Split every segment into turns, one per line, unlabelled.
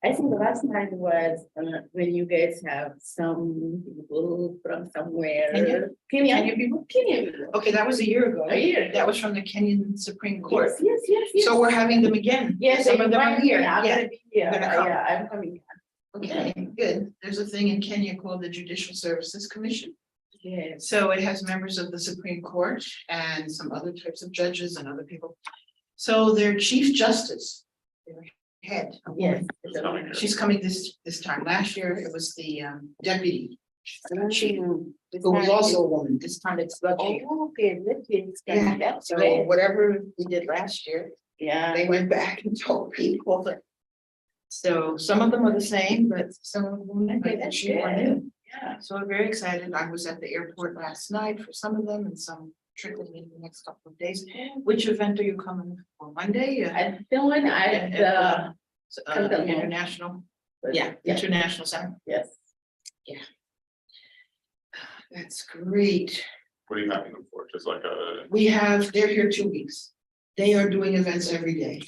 I think the last night was when you guys have some people from somewhere. Kenya people.
Okay, that was a year ago.
A year.
That was from the Kenyan Supreme Court.
Yes.
So we're having them again.
Yes,
Some of them are here.
I'm
Yeah.
gonna be here.
Gonna come.
Yeah, I'm coming.
Okay, good. There's a thing in Kenya called the Judicial Services Commission.
Yes.
So it has members of the Supreme Court and some other types of judges and other people. So their Chief Justice, their head. a woman,
Yes.
she's coming this time. Last year, it was the deputy chief,
Mm.
who was also a woman. This time it's the chief.
Oh, okay,
Yeah,
that's
so
great.
whatever we did last year,
Yeah.
they went back and told people that. So some of them are the same, but some of them
Okay,
might
that's
actually are
good.
new.
Yeah.
So I'm very excited. I was at the airport last night for some of them and some trickling in the next couple of days. Which event are you coming for? Monday?
I'm feeling at the
International, yeah, International Center.
yes.
That's great.
What are you having them for? Just like a,
They're here 2 weeks. They are doing events every day.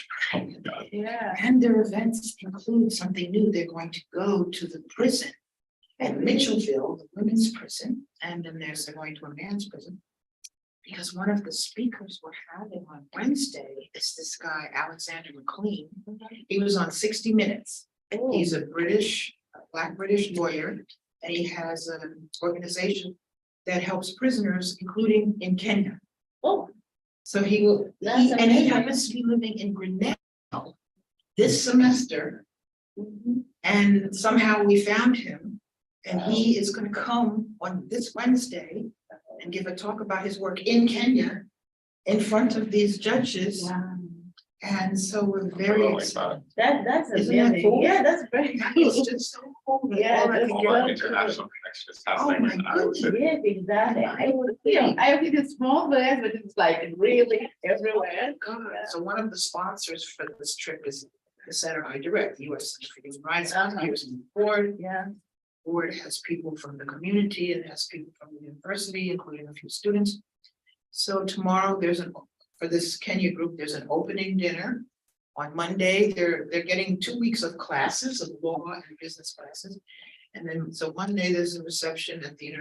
Yeah.
And their events include something new. They're going to go to the prison at Mitchellville, the women's prison, and then they're going to a man's prison. Because one of the speakers we're having on Wednesday is this guy, Alexander McLean. He was on 60 Minutes. He's a Black British lawyer, and he has an organization that helps prisoners, including in Kenya.
Oh.
So he happens to be living in Grinnell this semester, and somehow we found him, and he is going to come on this Wednesday and give a talk about his work in Kenya in front of these judges.
Wow.
And so we're very excited.
That's
Isn't that
amazing.
cool?
Yeah, that's very
It's
cool.
just so cool. that
Yeah,
all that
that's
can
all
get
our
out.
international connections
Oh
happening
my
in Iowa City.
Yes, exactly. I think it's small place, but it's like really everywhere.
God, so one of the sponsors for this trip is the Center I Direct, U.S. Center for Human Rights. Here's the board.
Yeah.
Board has people from the community and has people from the university, including a few students. So tomorrow for this Kenya group, there's an opening dinner. On Monday, they're getting 2 weeks of classes of law and business classes. And then, so Monday, there's a reception at the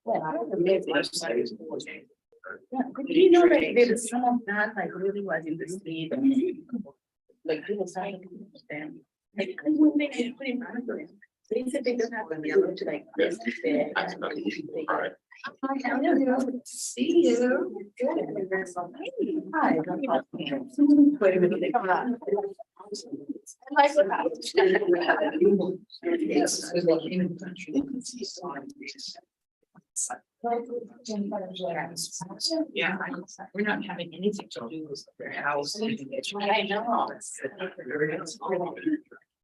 Well, I don't know, maybe. Yeah, but you know, like there is some of that like really was in the street. Like people started to understand. Like, I would make it pretty much. They said they don't have to be able to like.
Yes.
there.
Right.
See you.
Hi. Wait a minute, come on. I like what happens.
Yes, I was in the country. You can see signs. Yeah, we're not having anything to do with their house.
I know.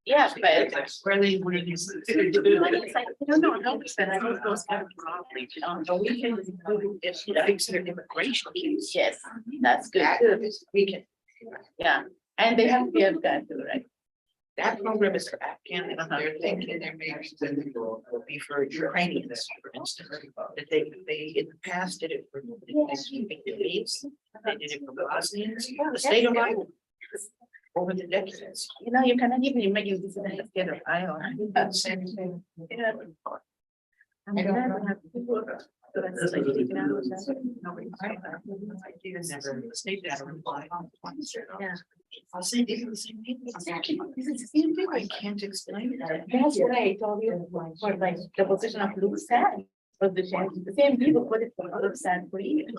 Yeah, but.
Where they were.
No, but I think those kind of problems, the weekend is including if you
Fix their immigration issues.
yes, that's good
That
too.
is, we can,
Yeah, and they have to be able to do, right?
that program is for Afghan, and they're thinking there may be for Ukrainians, for instance. That they in the past did it for Vietnamese, they did it for Bosnians, the state of Iowa. Over the decades.
You know, you cannot even imagine this in the state of Iowa.
That's the same thing.
Yeah. I'm glad to have people. That's like taken out of that.
The state never replied.
Yeah.
I'll say these are the same people.
This is the same thing.
I can't explain it.
That's what I told you, for like the position of Luke Sad, but the same people put it for Luke Sad for years.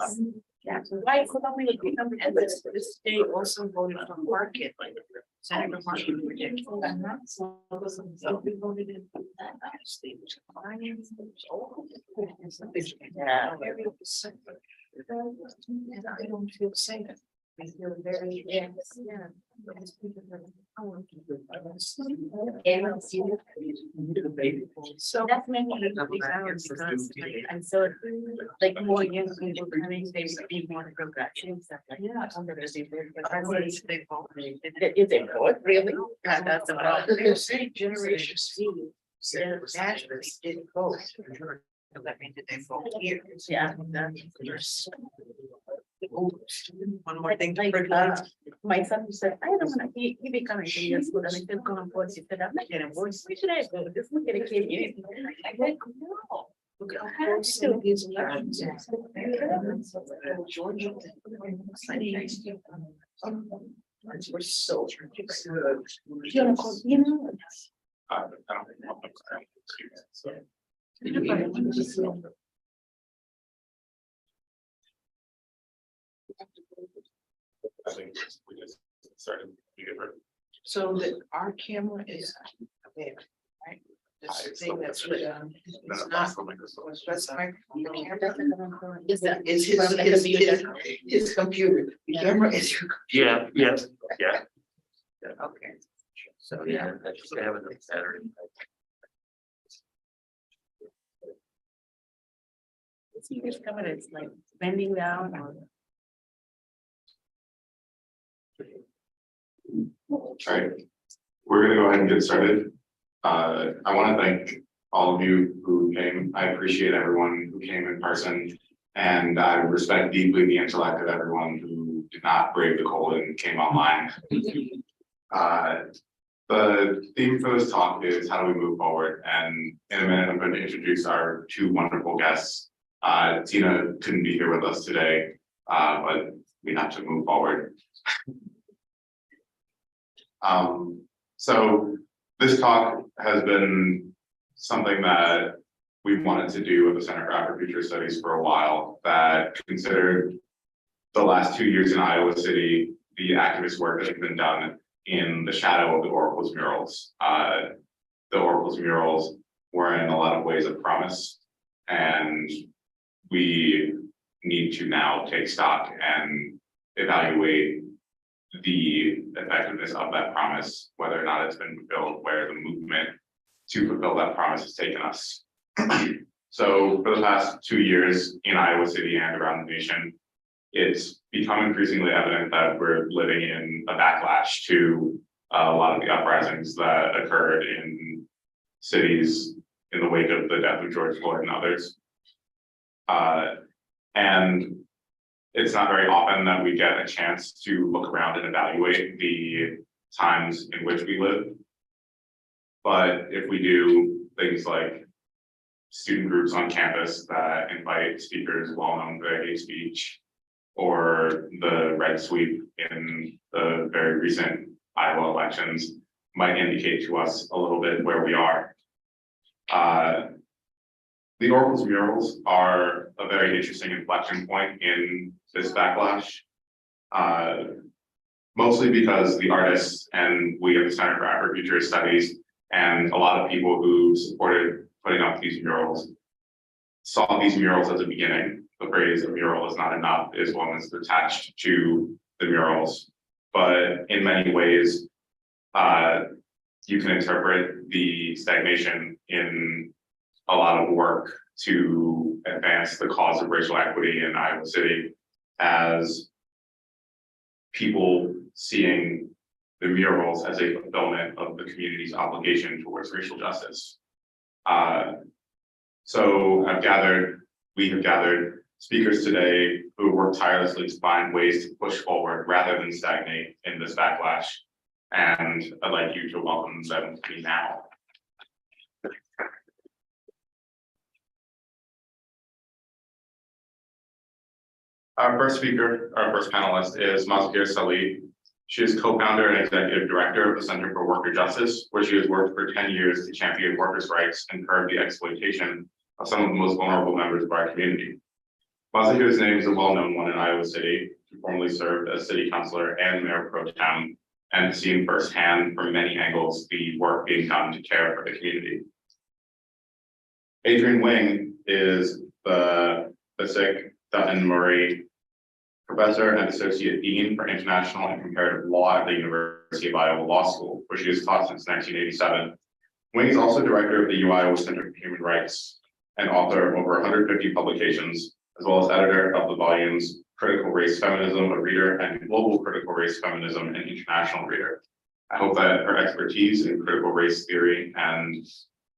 Yeah, so why couldn't we become the
And this state also voted for Market, like Senator Market. So we voted in. State was compliant, it was old.
Yeah.
And I don't feel safe. I feel very.
Yeah.
So.
That's many hours because like, I'm so like more young people coming, they would be more progressive and stuff like that.
They voted.
Is it good, really? Yeah, that's the problem.
They're saying Generation C, they're nationally didn't vote. So that means that they vote here.
Yeah.
There's. One more thing.
Like, my son said, I don't wanna, he be coming to your school, and I said, come on, board, he said, I'm not getting voice, where should I go? This look at a kid, I like, no.
Look at how still these elections. Georgia. We're so.
You know,
I don't think. So. I think we just started.
So that our camera is there, right? This thing that's lit on, it's not. That's the microphone.
is that,
It's his computer. The
Yeah.
camera is your.
Yeah, yes, yeah.
Okay. So, yeah.
That's they have it on Saturday.
see this camera, it's like bending down or.
All right, we're gonna go ahead and get started. I want to thank all of you who came. I appreciate everyone who came in person. And I respect deeply the intellect of everyone who did not brave the cold and came online. The theme for this talk is how do we move forward? And in a minute, I'm going to introduce our two wonderful guests. Tina couldn't be here with us today, but we have to move forward. So this talk has been something that we've wanted to do with the Center for Afro Future Studies for a while, that considered the last 2 years in Iowa City, the activist work that has been done in the shadow of the Oracles murals. The Oracles murals were in a lot of ways a promise, and we need to now take stock and evaluate the effectiveness of that promise, whether or not it's been fulfilled, where the movement to fulfill that promise has taken us. So for the past 2 years in Iowa City and around the nation, it's become increasingly evident that we're living in a backlash to a lot of the uprisings that occurred in cities in the wake of the death of George Floyd and others. And it's not very often that we get a chance to look around and evaluate the times in which we live. But if we do, things like student groups on campus that invite speakers well known for their hate speech, or the red sweep in the very recent Iowa elections might indicate to us a little bit where we are. The Oracles murals are a very interesting inflection point in this backlash. Mostly because the artists and we at the Center for Afro-Future Studies and a lot of people who supported putting up these murals saw these murals as a beginning. The phrase "a mural is not enough" is one that's attached to the murals, but in many ways, you can interpret the stagnation in a lot of work to advance the cause of racial equity in Iowa City as people seeing the murals as a fulfillment of the community's obligation towards racial justice. So we have gathered speakers today who work tirelessly to find ways to push forward rather than stagnate in this backlash. And I'd like you to welcome them to me now. Our first speaker, our first panelist is Mazahir Salih. She is co-founder and executive director of the Center for Worker Justice, where she has worked for 10 years to champion workers' rights and curb the exploitation of some of the most vulnerable members of our community. Mazahir's name is a well-known one in Iowa City. She formerly served as city councilor and mayor pro tem, and seen firsthand from many angles the work being done to care for the community. Adrian Wing is the Sick Dutton Murray Professor and Associate Dean for International and Comparative Law at the University of Iowa Law School, where she has taught since 1987. Wing is also director of the Iowa Center for Human Rights and author of over 150 publications, as well as editor of the volumes Critical Race Feminism, a Reader, and Global Critical Race Feminism, an International Reader. I hope that her expertise in critical race theory and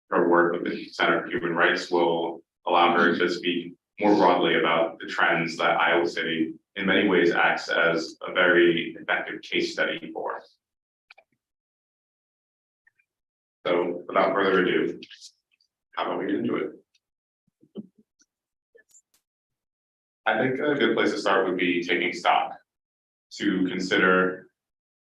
her work with the Center for Human Rights will allow her to speak more broadly about the trends that Iowa City in many ways acts as a very effective case study for. So without further ado, how about we get into it? I think a good place to start would be taking stock to consider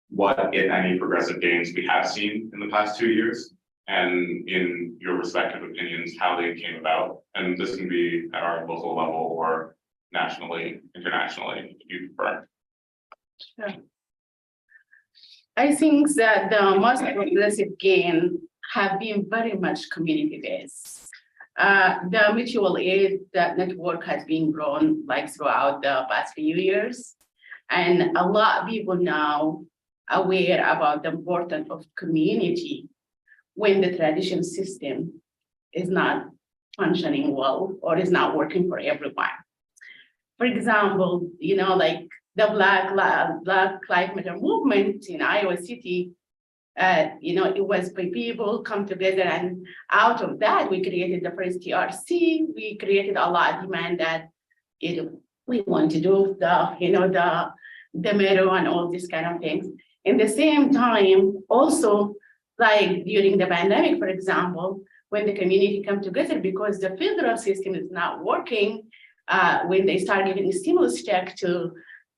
what, if any, progressive gains we have seen in the past 2 years, and in your respective opinions, how they came about. And this can be at our local level or nationally, internationally, if you prefer.
Sure. I think that the most progressive gain have been very much community-based. The mutual aid network has been grown like throughout the past few years. And a lot of people now aware about the importance of community when the traditional system is not functioning well or is not working for everyone. For example, like the Black Lives Matter movement in Iowa City, it was by people come together, and out of that, we created the first TRC. We created a lot of demand that we want to do the meadow and all these kind of things. In the same time, also, like during the pandemic, for example, when the community come together because the federal system is not working, when they start giving stimulus check to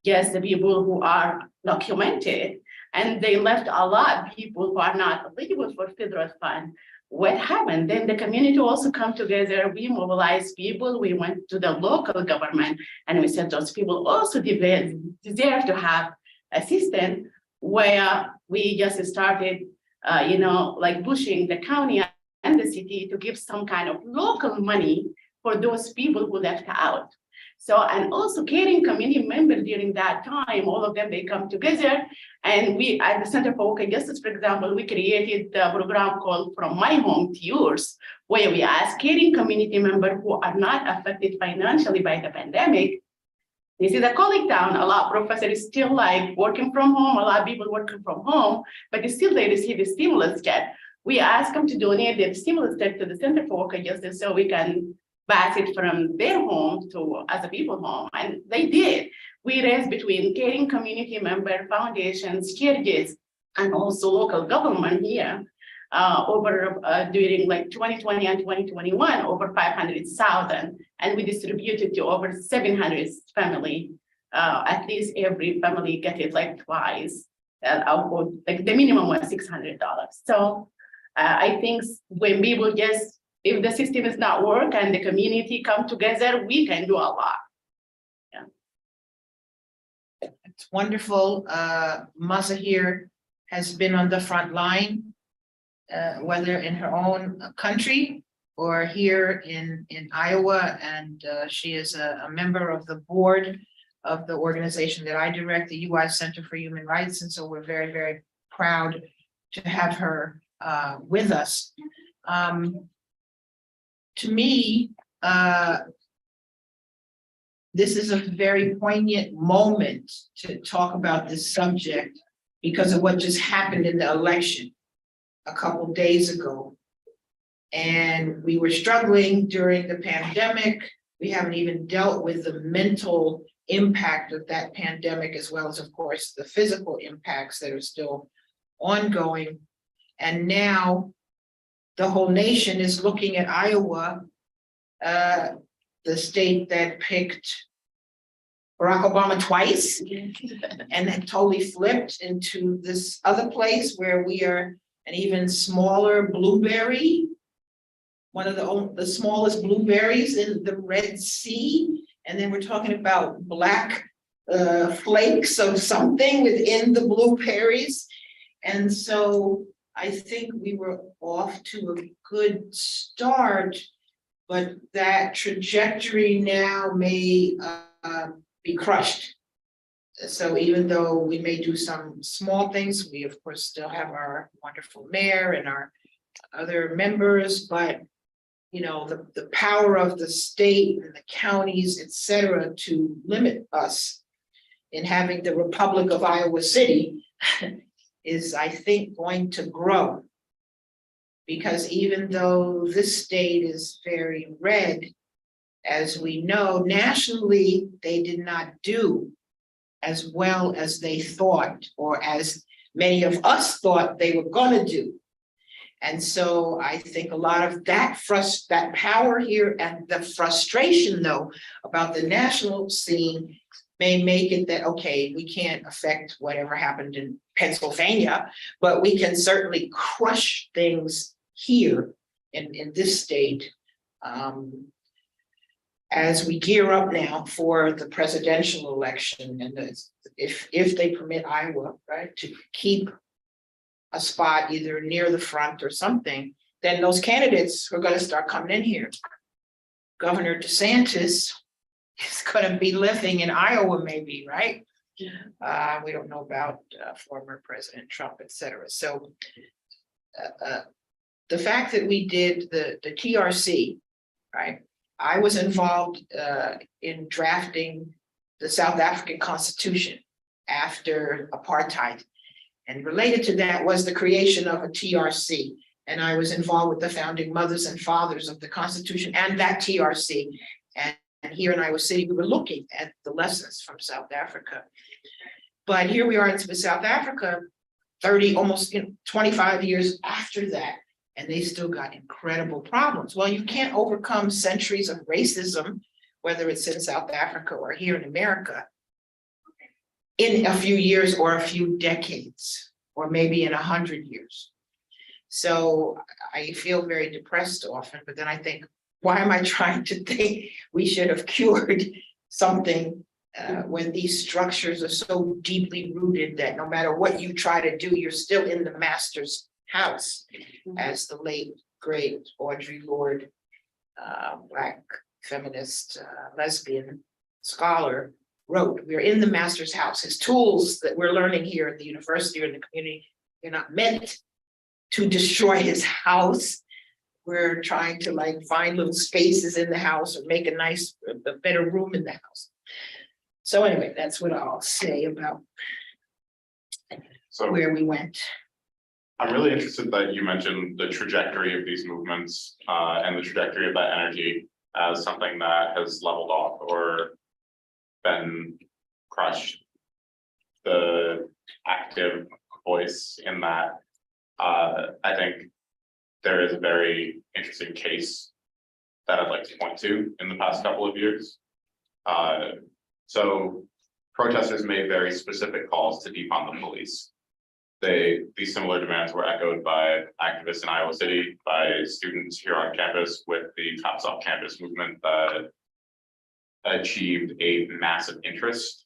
just the people who are documented, and they left a lot of people who are not eligible for federal fund. What happened? Then the community also come together. We mobilized people. We went to the local government and we said those people also deserve to have assistance, where we just started, like pushing the county and the city to give some kind of local money for those people who left out. So, and also caring community members during that time, all of them, they come together. And we, at the Center for Worker Justice, for example, we created a program called From My Home to Yours, where we ask caring community members who are not affected financially by the pandemic. This is a college town. A lot of professors still like working from home, a lot of people working from home, but still they receive a stimulus check. We ask them to donate their stimulus check to the Center for Worker Justice so we can pass it from their home to other people's home, and they did. We raised between caring community member foundations, churches, and also local government here, during like 2020 and 2021, over 500,000, and we distributed to over 700 family. At least every family get it like twice. Like the minimum was $600. So I think when people just, if the system is not work and the community come together, we can do a lot.
It's wonderful. Mazahir has been on the front line, whether in her own country or here in Iowa, and she is a member of the board of the organization that I direct, the UI Center for Human Rights, and so we're very, very proud to have her with us. To me, this is a very poignant moment to talk about this subject because of what just happened in the election a couple days ago. And we were struggling during the pandemic. We haven't even dealt with the mental impact of that pandemic, as well as, of course, the physical impacts that are still ongoing. And now the whole nation is looking at Iowa, the state that picked Barack Obama twice and then totally flipped into this other place where we are an even smaller blueberry, one of the smallest blueberries in the Red Sea. And then we're talking about black flakes of something within the blueberries. And so I think we were off to a good start, but that trajectory now may be crushed. So even though we may do some small things, we of course still have our wonderful mayor and our other members, but you know, the power of the state and the counties, et cetera, to limit us in having the Republic of Iowa City is, I think, going to grow. Because even though this state is very red, as we know, nationally, they did not do as well as they thought, or as many of us thought they were gonna do. And so I think a lot of that power here and the frustration, though, about the national scene may make it that, okay, we can't affect whatever happened in Pennsylvania, but we can certainly crush things here in this state as we gear up now for the presidential election. And if they permit Iowa, right, to keep a spot either near the front or something, then those candidates are going to start coming in here. Governor DeSantis is going to be living in Iowa, maybe, right? We don't know about former President Trump, et cetera. So the fact that we did the TRC, right? I was involved in drafting the South African Constitution after apartheid. And related to that was the creation of a TRC. And I was involved with the founding mothers and fathers of the Constitution and that TRC. And here in Iowa City, we were looking at the lessons from South Africa. But here we are in South Africa, 30, almost 25 years after that, and they still got incredible problems. Well, you can't overcome centuries of racism, whether it's in South Africa or here in America, in a few years or a few decades, or maybe in 100 years. So I feel very depressed often, but then I think, why am I trying to think we should have cured something when these structures are so deeply rooted that no matter what you try to do, you're still in the master's house, as the late, great Audre Lorde, Black feminist, lesbian scholar wrote. We're in the master's house. His tools that we're learning here at the university or in the community, they're not meant to destroy his house. We're trying to like find little spaces in the house or make a better room in the house. So anyway, that's what I'll say about where we went.
I'm really interested that you mentioned the trajectory of these movements and the trajectory of that energy as something that has leveled off or been crushed. The active voice in that, I think there is a very interesting case that I'd like to point to in the past couple of years. So protesters made very specific calls to defund the police. These similar demands were echoed by activists in Iowa City, by students here on campus with the Cops Off Campus movement that achieved a massive interest.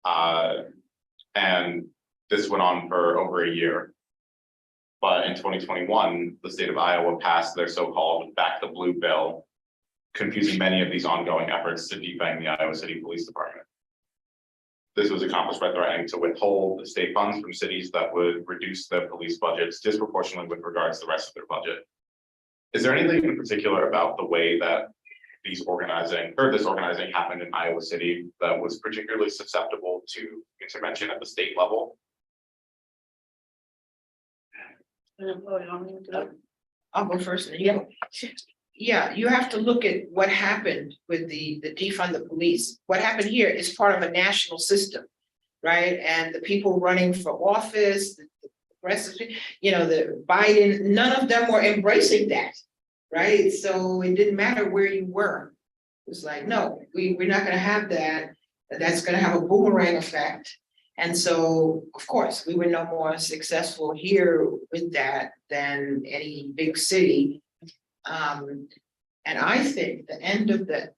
And this went on for over a year. But in 2021, the state of Iowa passed their so-called Back the Blue bill, confusing many of these ongoing efforts to defund the Iowa City Police Department. This was accomplished by threatening to withhold the state funds from cities that would reduce their police budgets disproportionately with regards to the rest of their budget. Is there anything in particular about the way that this organizing happened in Iowa City that was particularly susceptible to intervention at the state level?
I'll go first. And then you go. Yeah, you have to look at what happened with the defund the police. What happened here is part of a national system, right? And the people running for office, the progressive, the Biden, none of them were embracing that, right? So it didn't matter where you were. It was like, no, we're not gonna have that. That's gonna have a boomerang effect. And so, of course, we were no more successful here with that than any big city. And I think the end of the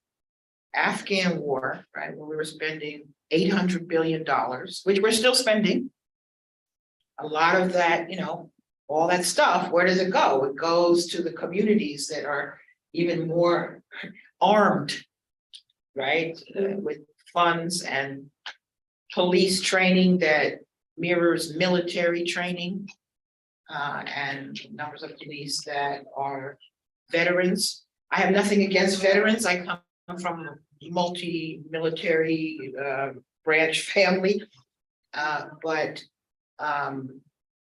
Afghan war, right, when we were spending $800 billion, which we're still spending, a lot of that, all that stuff, where does it go? It goes to the communities that are even more armed, right, with funds and police training that mirrors military training, and numbers of police that are veterans. I have nothing against veterans. I come from a multi-military branch family.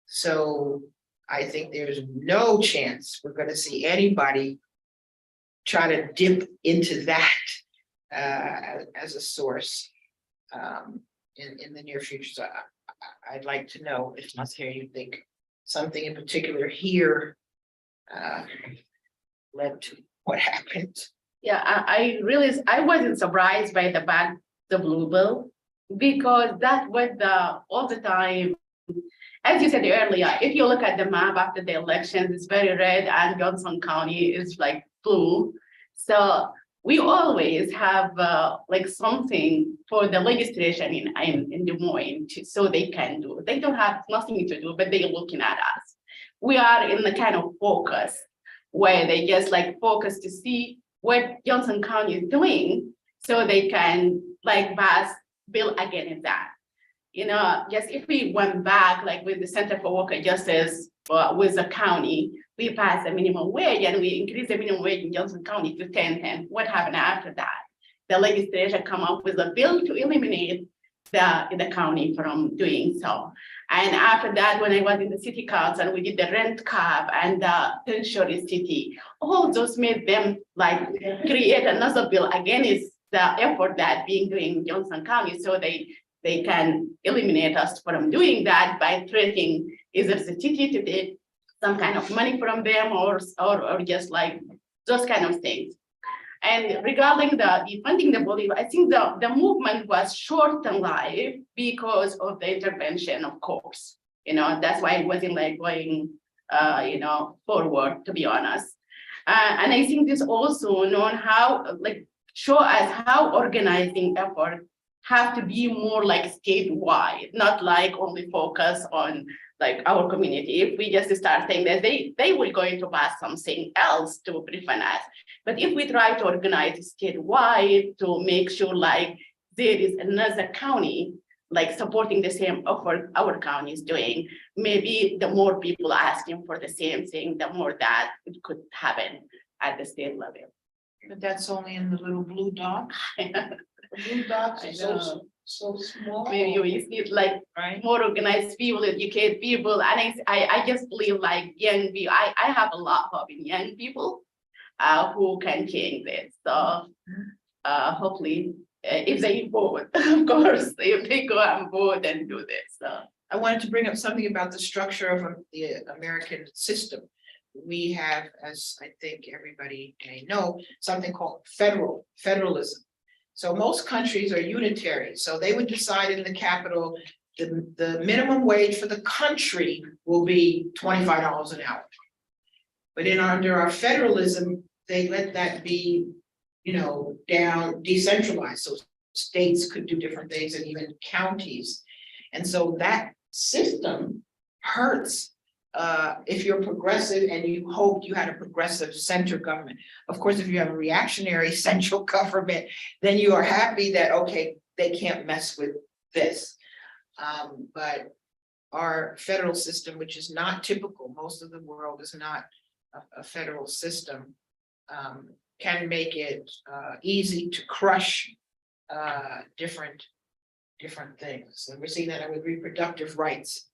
So I think there's no chance we're going to see anybody try to dip into that as a source in the near future. So I'd like to know if Masahiro, you think something in particular here led to what happened.
Yeah, I wasn't surprised by the blue bill, because that was all the time. As you said earlier, if you look at the map after the elections, it's very red, and Johnson County is like blue. So we always have like something for the legislation in Des Moines so they can do. They don't have nothing to do, but they're looking at us. We are in the kind of focus where they just like focus to see what Johnson County is doing so they can like pass bill against that. Just if we went back like with the Center for Worker Justice with the county, we passed the minimum wage and we increased the minimum wage in Johnson County to 10. What happened after that? The legislature come up with a bill to eliminate the county from doing so. And after that, when I was in the city council, we did the rent cap and the pensionary city. All those made them like create another bill against the effort that being doing in Johnson County, so they can eliminate us from doing that by threatening either the city to take some kind of money from them or just like those kind of things. And regarding the defunding the police, I think the movement was short-lived because of the intervention, of course. That's why it wasn't like going, forward, to be honest. And I think this also known how, like, show us how organizing effort have to be more like statewide, not like only focus on like our community. If we just start saying that they will going to pass something else to prevent us. But if we try to organize statewide to make sure like there is another county like supporting the same effort our county is doing, maybe the more people asking for the same thing, the more that it could happen at the state level.
But that's only in the little blue dot. The blue dots are so small.
Maybe we need like
right?
more organized people, educate people, and I just believe like young people. I have a lot of young people who can change this. So hopefully, if they vote, of course, if they go and vote and do this. So
I wanted to bring up something about the structure of the American system, we have, as I think everybody may know, something called federalism. So most countries are unitary, so they would decide in the capital, the minimum wage for the country will be $25 an hour. But under our federalism, they let that be, down decentralized, so states could do different things and even counties. And so that system hurts if you're progressive and you hoped you had a progressive center government. Of course, if you have a reactionary central government, then you are happy that, okay, they can't mess with this. But our federal system, which is not typical, most of the world is not a federal system, can make it easy to crush different things. And we're seeing that with reproductive rights.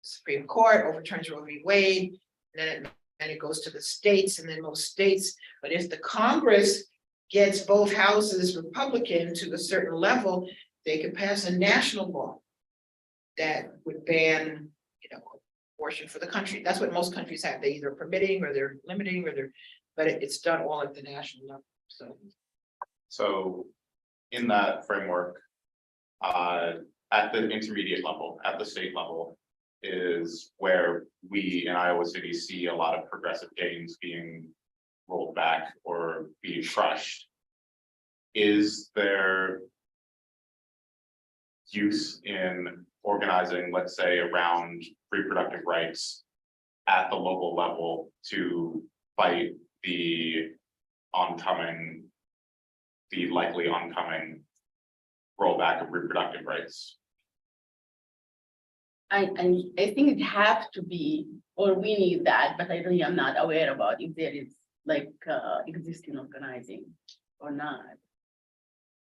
Supreme Court overturns Roe v. Wade, then it goes to the states, and then most states. But if the Congress gets both houses Republican to a certain level, they could pass a national law that would ban, abortion for the country. That's what most countries have. They either permitting or they're limiting but it's done all at the national level.
So in that framework, at the intermediate level, at the state level, is where we in Iowa City see a lot of progressive gains being rolled back or being crushed. Is there use in organizing, let's say, around reproductive rights at the local level to fight the likely oncoming rollback of reproductive rights?
I think it have to be, or we need that, but I really am not aware about if there is like existing organizing or not.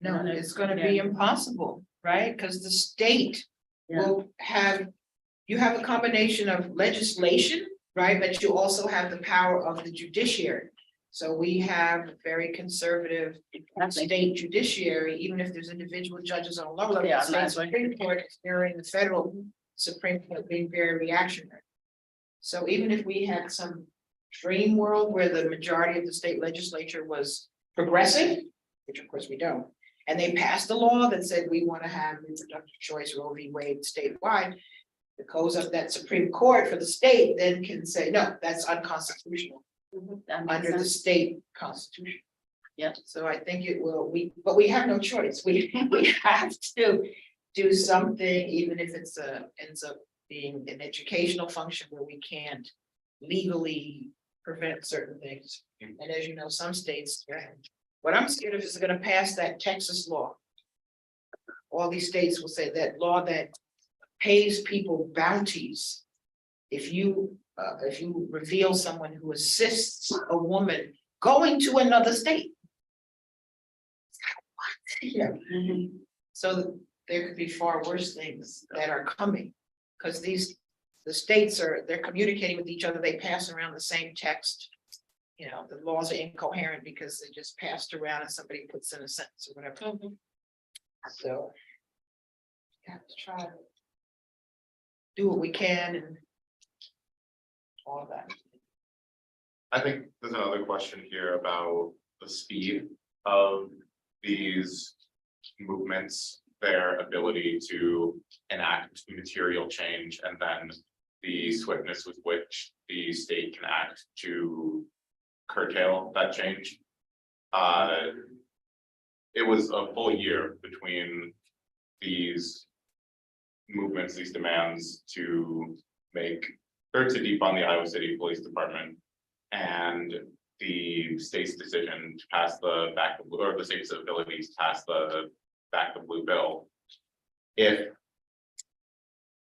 No, it's gonna be impossible, right? Because the state will have, you have a combination of legislation, right? But you also have the power of the judiciary. So we have a very conservative state judiciary, even if there's individual judges on a lower level, the state Supreme Court is mirroring the federal Supreme Court being very reactionary. So even if we had some dream world where the majority of the state legislature was progressive, which of course we don't, and they passed a law that said we want to have reproductive choice, Roe v. Wade statewide, it goes up that Supreme Court for the state then can say, no, that's unconstitutional under the state constitution.
Yeah.
So I think it will, but we have no choice. We have to do something, even if it's ends up being an educational function where we can't legally prevent certain things. And as you know, some states, what I'm scared of is gonna pass that Texas law. All these states will say that law that pays people bounties if you reveal someone who assists a woman going to another state. What? Yeah. So there could be far worse things that are coming, because the states they're communicating with each other. They pass around the same text. The laws are incoherent because they just passed around and somebody puts in a sentence or whatever. So we have to try to do what we can and all of that.
I think there's another question here about the speed of these movements, their ability to enact material change, and then the swiftness with which the state can act to curtail that change. It was a full year between these movements, these demands to defund the Iowa City Police Department and the state's decision to pass the state's abilities to pass the Back the Blue bill. If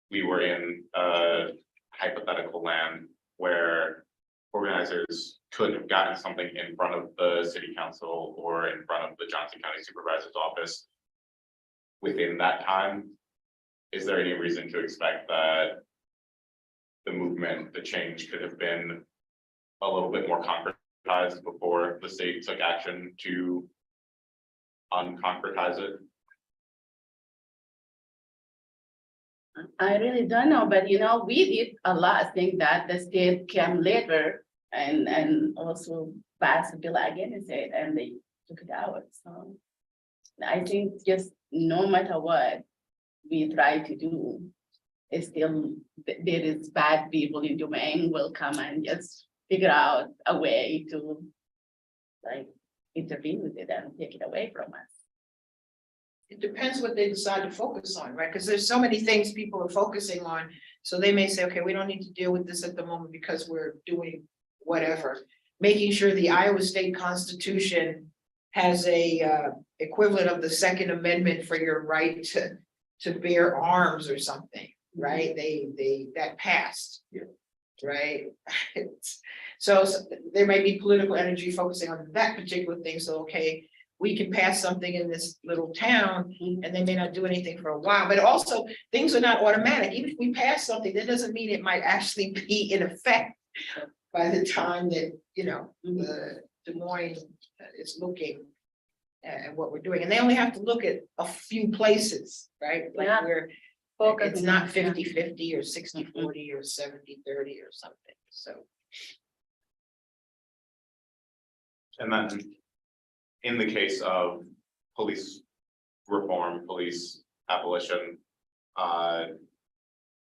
we were in a hypothetical land where organizers could have gotten something in front of the city council or in front of the Johnson County Supervisor's office within that time, is there any reason to expect that the change could have been a little bit more concretized before the state took action to unconcretize it?
I really don't know, but we did a lot of things that the state came later and also passed a bill against it, and they took it out, so. I think just no matter what we try to do, it's still, there is bad people in domain will come and just figure out a way to like intervene with it and take it away from us.
It depends what they decide to focus on, right? Because there's so many things people are focusing on. So they may say, okay, we don't need to deal with this at the moment because we're doing whatever. Making sure the Iowa State Constitution has a equivalent of the Second Amendment for your right to bear arms or something, right? That passed.
Yeah.
Right? So there may be political energy focusing on that particular thing. So, okay, we can pass something in this little town and they may not do anything for a while, but also things are not automatic. Even if we pass something, that doesn't mean it might actually be in effect by the time that, you know, the Des Moines is looking at what we're doing. And they only have to look at a few places, right? Like
Yeah.
we're, it's not 50-50 or 60-40 or 70-30 or something, so.
And then in the case of police reform, police abolition,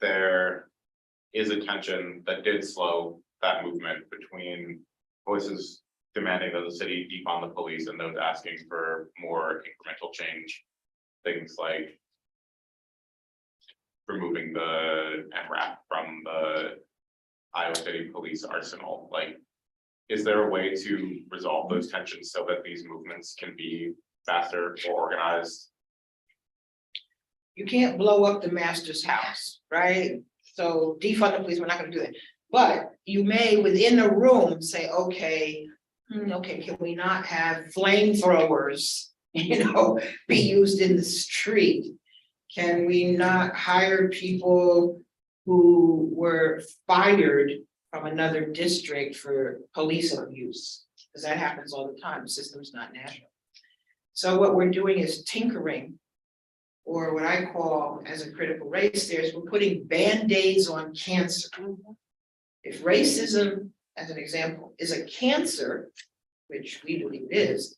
there is a tension that did slow that movement between voices demanding that the city defund the police and those asking for more incremental change. Things like removing the MRAP from the Iowa City Police arsenal. Like, is there a way to resolve those tensions so that these movements can be faster or organized?
You can't blow up the master's house, right? So defund the police, we're not gonna do that. But you may within the room say, okay, okay, can we not have flamethrowers, you know, be used in the street? Can we not hire people who were fired from another district for police abuse? Because that happens all the time, the system's not natural. So what we're doing is tinkering, or what I call as a critical race theorist, we're putting band-aids on cancer. If racism, as an example, is a cancer, which we believe it is,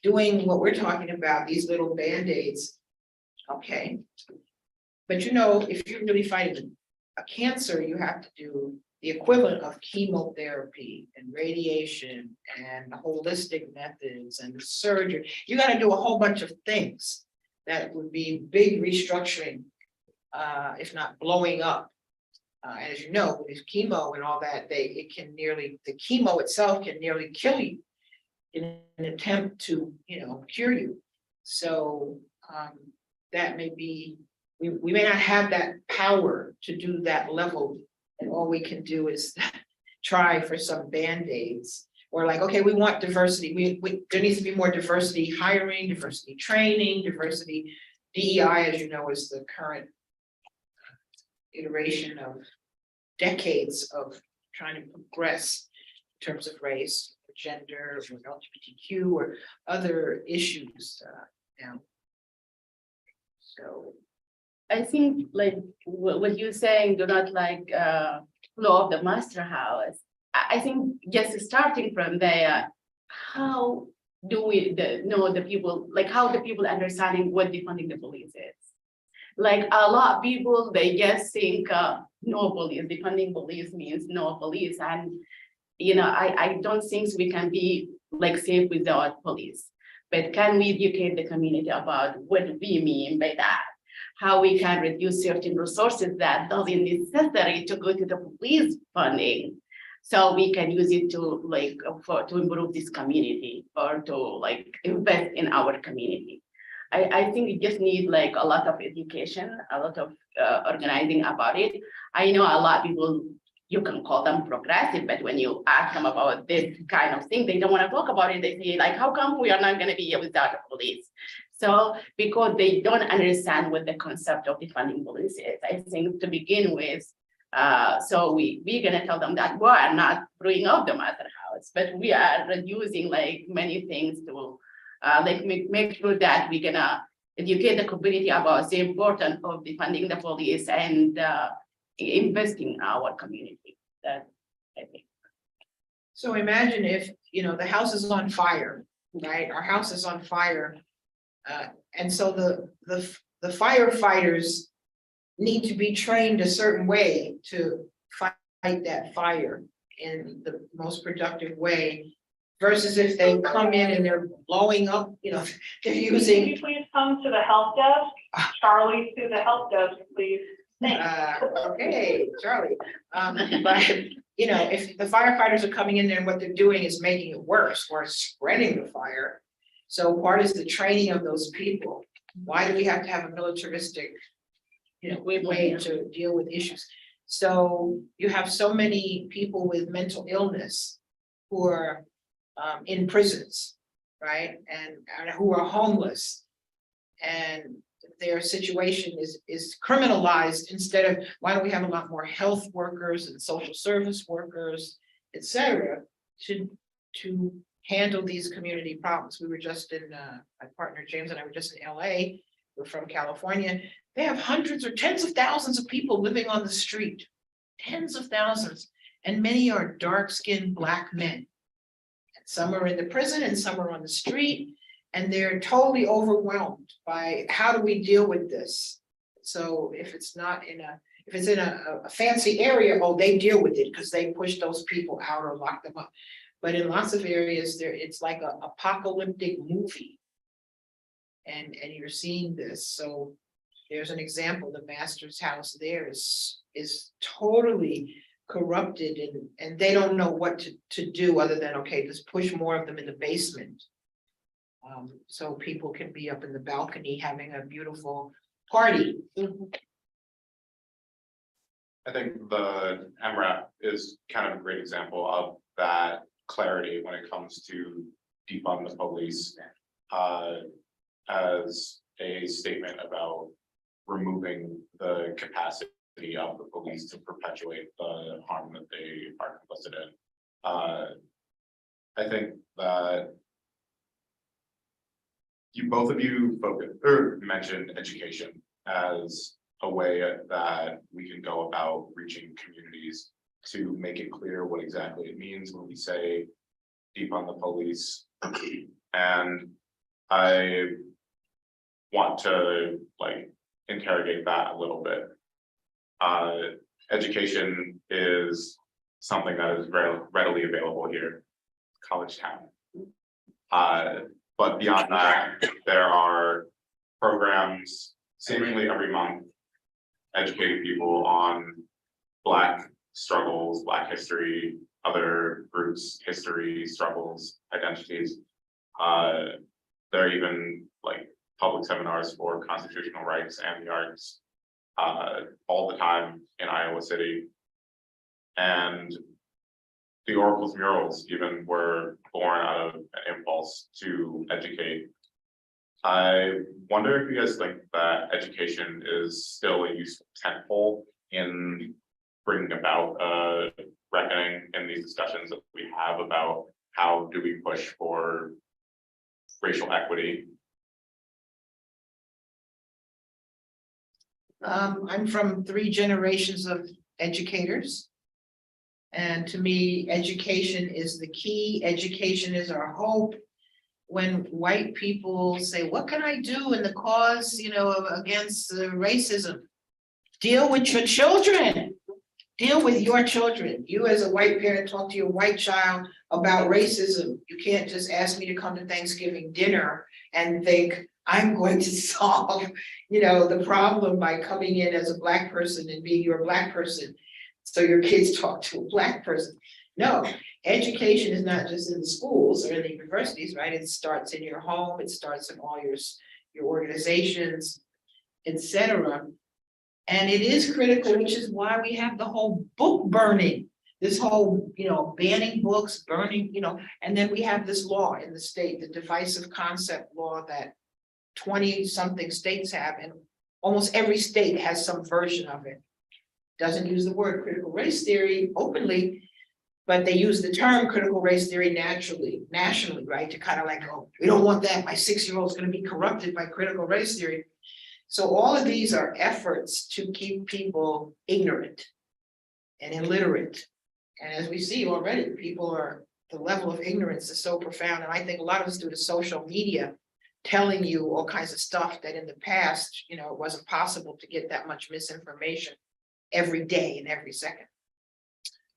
doing what we're talking about, these little band-aids, okay. But you know, if you're really fighting a cancer, you have to do the equivalent of chemotherapy and radiation and holistic methods and surgery. You got to do a whole bunch of things that would be big restructuring, if not blowing up. As you know, with chemo and all that, the chemo itself can nearly kill you in an attempt to, you know, cure you. So that may be, we may not have that power to do that level, and all we can do is try for some band-aids. Or like, okay, we want diversity. There needs to be more diversity hiring, diversity training, diversity. DEI, as you know, is the current iteration of decades of trying to progress in terms of race, or gender, or LGBTQ, or other issues now. So
I think like what you're saying, do not like blow up the master house. I think just starting from there, how do we know the people, like how the people understanding what defunding the police is? Like a lot of people, they just think no police, defunding police means no police. And, you know, I don't think we can be like safe without police. But can we educate the community about what we mean by that? How we can reduce certain resources that doesn't necessary to go to the police funding. So we can use it to like to improve this community or to like invest in our community. I think we just need like a lot of education, a lot of organizing about it. I know a lot of people, you can call them progressive, but when you ask them about this kind of thing, they don't want to talk about it. They say like, how come we are not going to be without the police? So because they don't understand what the concept of defunding police is, I think to begin with, so we're gonna tell them that we are not blowing up the master house, but we are reducing like many things to like make sure that we're gonna educate the community about the importance of defunding the police and investing in our community. That I think.
So imagine if, you know, the house is on fire, right? Our house is on fire. And so the firefighters need to be trained a certain way to fight that fire in the most productive way. Versus if they come in and they're blowing up, you know, they're
Can
using,
you please come to the help desk? Charlie to the help desk, please. Thanks.
okay, Charlie. But, you know, if the firefighters are coming in there and what they're doing is making it worse or spreading the fire. So part is the training of those people. Why do we have to have a militaristic, you know, way to deal with issues? So you have so many people with mental illness who are in prisons, right? And who are homeless. And their situation is criminalized instead of, why don't we have a lot more health workers and social service workers, et cetera, to handle these community problems. We were just in, my partner James and I were just in LA, we're from California. They have hundreds or tens of thousands of people living on the street, tens of thousands, and many are dark-skinned Black men. Some are in the prison and some are on the street, and they're totally overwhelmed by how do we deal with this? So if it's in a fancy area, oh, they deal with it because they push those people out or lock them up. But in lots of areas it's like an apocalyptic movie. And you're seeing this. So there's an example, the master's house there is totally corrupted and they don't know what to do other than, okay, just push more of them in the basement. So people can be up in the balcony having a beautiful party.
I think the MRAP is kind of a great example of that clarity when it comes to defund the police, as a statement about removing the capacity of the police to perpetuate the harm that they are complicit in. I think that both of you mentioned education as a way that we can go about reaching communities to make it clear what exactly it means when we say defund the police. And I want to interrogate that a little bit. Education is something that is very readily available here, college town. But beyond that, there are programs seemingly every month educating people on Black struggles, Black history, other groups' history, struggles, identities. There are even public seminars for constitutional rights and the arts all the time in Iowa City. And the Oracles murals even were born out of an impulse to educate. I wonder if you guys think that education is still a useful tentpole in bringing about a reckoning in these discussions that we have about how do we push for racial equity.
I'm from 3 generations of educators. And to me, education is the key. Education is our hope. When white people say, what can I do in the cause, against racism? Deal with your children. Deal with your children. You as a white parent, talk to your white child about racism. You can't just ask me to come to Thanksgiving dinner and think I'm going to solve, the problem by coming in as a Black person and being your Black person. So your kids talk to a Black person. No, education is not just in the schools or in the universities, right? It starts in your home, it starts in all your organizations, etc. And it is critical, which is why we have the whole book burning, this whole, banning books, burning, and then we have this law in the state, the divisive concept law that 20-something states have, and almost every state has some version of it. Doesn't use the word critical race theory openly, but they use the term critical race theory nationally, right? To kind of oh, we don't want that. My 6-year-old is going to be corrupted by critical race theory. So all of these are efforts to keep people ignorant and illiterate. And as we see already, people are the level of ignorance is so profound, and I think a lot of us do the social media telling you all kinds of stuff that in the past, you know, it wasn't possible to get that much misinformation every day and every second.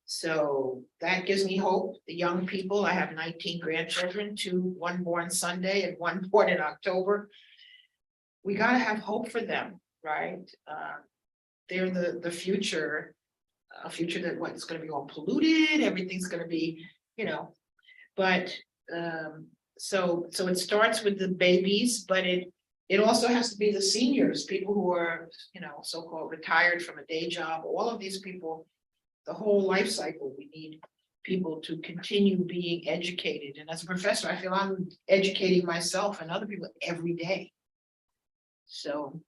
So that gives me hope. The young people, I have 19 grandchildren, one born Sunday and one born in October. We gotta have hope for them, right? They're the future, a future that it's gonna be all polluted, everything's gonna be, you know, but so it starts with the babies, but it also has to be the seniors, people who are, you know, so-called retired from a day job, all of these people, the whole life cycle, we need people to continue being educated. And as a professor, I feel I'm educating myself and other people every day. So.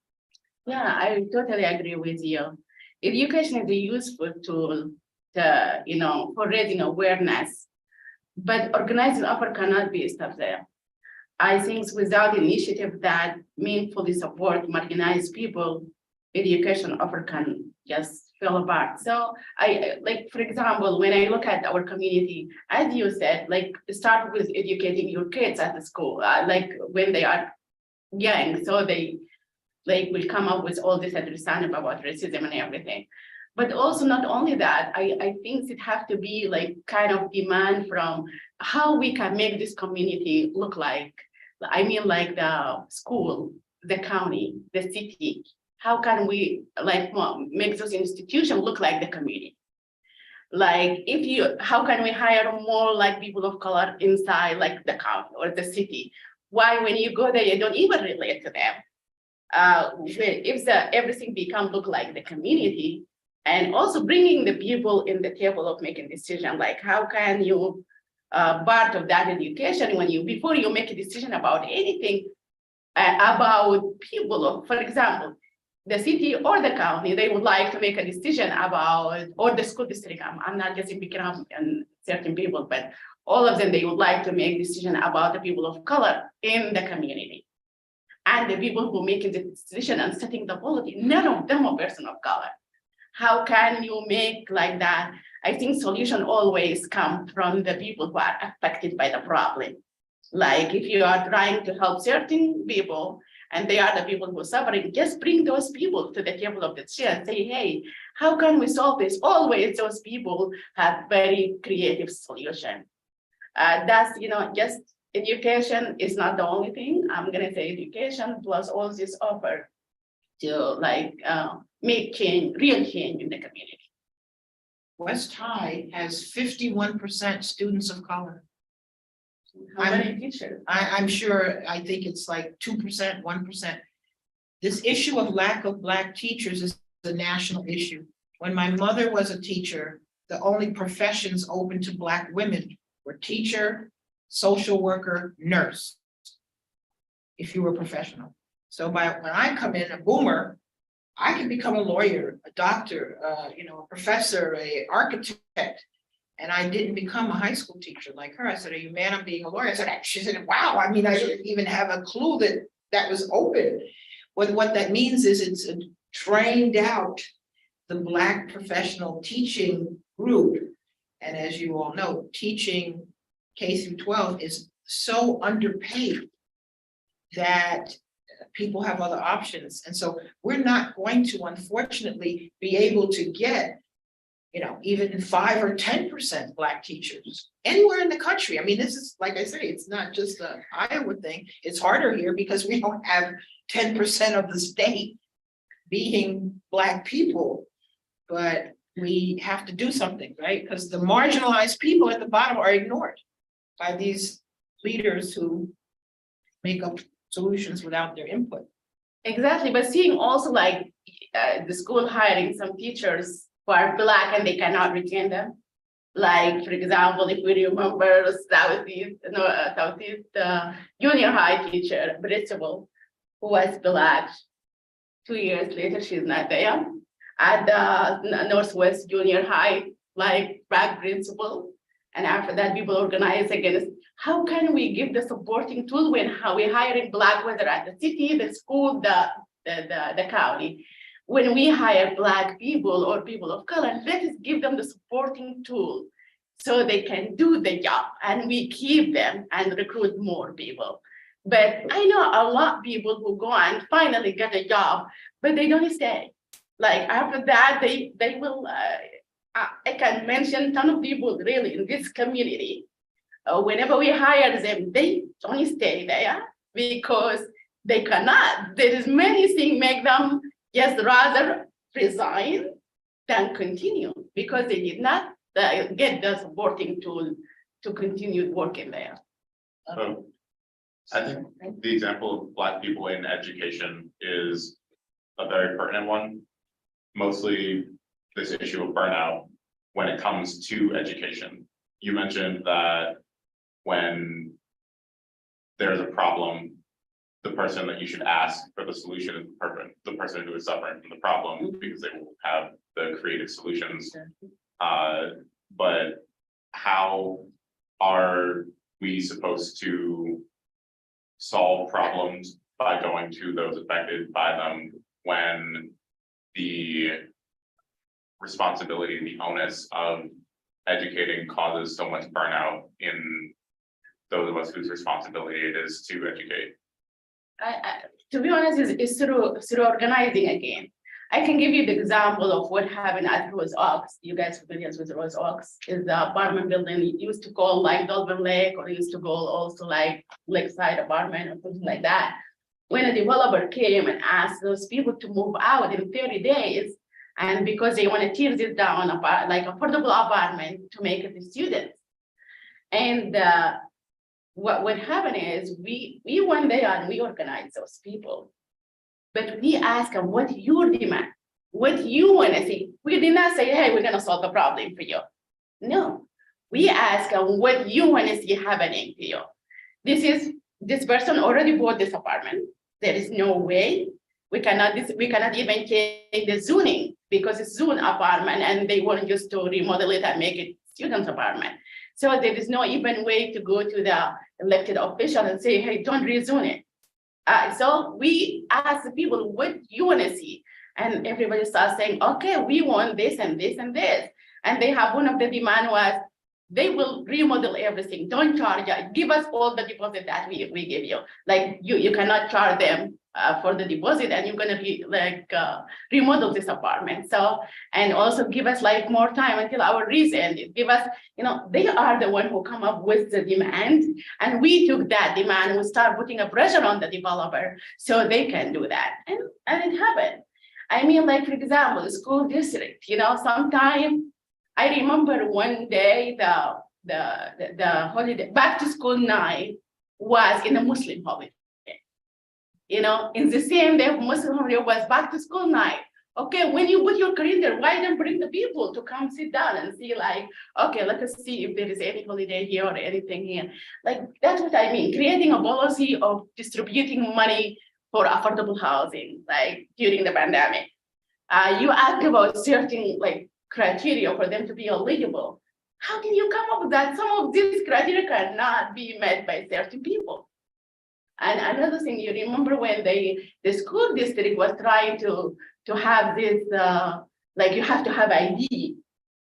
Yeah, I totally agree with you. Education is a useful tool to, you know, for raising awareness, but organizing effort cannot be stopped there. I think without initiative that meaningfully support marginalized people, education effort can just fall apart. So I like, for example, when I look at our community, as you said, like start with educating your kids at the school, like when they are young, so they like will come up with all this understanding about racism and everything. But also not only that, I think it have to be like kind of demand from how we can make this community look like. I mean, like the school, the county, the city. How can we like make those institutions look like the community? Like how can we hire more like people of color inside like the county or the city? Why when you go there, you don't even relate to them? If everything become look like the community, and also bringing the people in the table of making decision, like how can you part of that education when before you make a decision about anything about people, for example, the city or the county, they would like to make a decision about, or the school district, I'm not just picking up on certain people, but all of them, they would like to make decision about the people of color in the community. And the people who make the decision and setting the policy, none of them are person of color. How can you make like that? I think solution always come from the people who are affected by the problem. Like if you are trying to help certain people and they are the people who are suffering, just bring those people to the table of the chair and say, hey, how can we solve this? Always those people have very creative solution. That's, you know, just education is not the only thing. I'm gonna say education plus all this offer to like make change, real change in the community.
West High has 51% students of color.
How many teachers?
I'm sure, I think it's like 2%, 1%. This issue of lack of Black teachers is a national issue. When my mother was a teacher, the only professions open to Black women were teacher, social worker, nurse, if you were professional. So when I come in, a boomer, I can become a lawyer, a doctor, you know, a professor, an architect. And I didn't become a high school teacher like her. I said, are you mad I'm being a lawyer? I said, she said, wow, I mean, I didn't even have a clue that was open. What that means is it's trained out the Black professional teaching group. And as you all know, teaching K through 12 is so underpaid that people have other options. And so we're not going to, unfortunately, be able to get, you know, even 5 or 10% Black teachers anywhere in the country. I mean, this is, like I say, it's not just an Iowa thing. It's harder here because we don't have 10% of the state being Black people, but we have to do something, right? Because the marginalized people at the bottom are ignored by these leaders who make up solutions without their input.
Exactly, but seeing also like the school hiring some teachers who are Black and they cannot retain them. Like, for example, if we remember Southeast junior high teacher, principal, who was Black. 2 years later, she's not there. At the Northwest Junior High, like Black principal. And after that, people organize against how can we give the supporting tool when we're hiring Black, whether at the city, the school, the county. When we hire Black people or people of color, let us give them the supporting tool so they can do the job, and we keep them and recruit more people. But I know a lot of people who go and finally get a job, but they don't stay. Like after that, they will, I can mention ton of people really in this community. Whenever we hire them, they don't stay there because they cannot. There is many things make them just rather resign than continue because they did not get the supporting tool to continue working there.
So I think the example of Black people in education is a very pertinent one. Mostly this issue of burnout when it comes to education. You mentioned that when there's a problem, the person that you should ask for the solution is the person who is suffering from the problem, because they will have the creative solutions. But how are we supposed to solve problems by going to those affected by them when the responsibility, the onus of educating causes so much burnout in those of us whose responsibility it is to educate?
To be honest, it's through organizing again. I can give you the example of what happened at Rose Oaks. You guys familiar with Rose Oaks? Is the apartment building it used to call like Dolphin Lake, or it used to call also like Lakeside apartment or something like that. When a developer came and asked those people to move out in 30 days, and because they want to tear this down, like affordable apartment to make it to students. And what happened is we went there and we organized those people. But we ask them, what your demand? What you want to see? We did not say, hey, we're going to solve the problem for you. No, we ask them what you want to see happening to you. This person already bought this apartment. There is no way we cannot even change the zoning because it's zone apartment and they want just to remodel it and make it students apartment. So there is no even way to go to the elected official and say, hey, don't rezone it. So we ask the people what you want to see, and everybody starts saying, okay, we want this and this and this. And they have one of the demand was they will remodel everything. Don't charge us. Give us all the deposit that we give you. Like you cannot charge them for the deposit, and you're gonna be like remodel this apartment. So, and also give us like more time until our lease ended. Give us, they are the one who come up with the demand, and we took that demand. We start putting a pressure on the developer so they can do that, and it happened. I mean, like for example, the school district. Sometimes I remember one day the holiday back to school night was in a Muslim holiday. In the same day Muslim holiday was back to school night. Okay, when you put your calendar, why don't bring the people to come sit down and see like, okay, let us see if there is any holiday here or anything here. Like that's what I mean, creating a policy of distributing money for affordable housing, like during the pandemic. You asked about certain like criteria for them to be eligible. How can you come up with that? Some of these criteria cannot be met by certain people. And another thing, you remember when the school district was trying to have this, like you have to have ID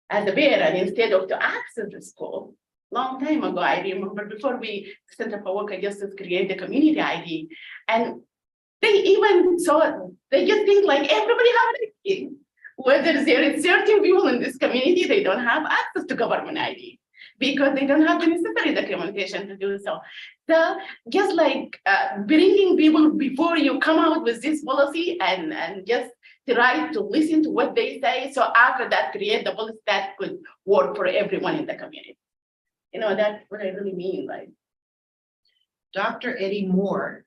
as a parent instead of to access the school. Long time ago, I remember before the Center for Worker Justice created the community ID. And they just think like everybody have an ID. Whether there is certain people in this community, they don't have access to government ID because they don't have the necessary documentation to do so. So just like bringing people before you come out with this policy and just try to listen to what they say. So after that, create the policy that could work for everyone in the community. That's what I really mean. Like
Dr. Eddie Moore,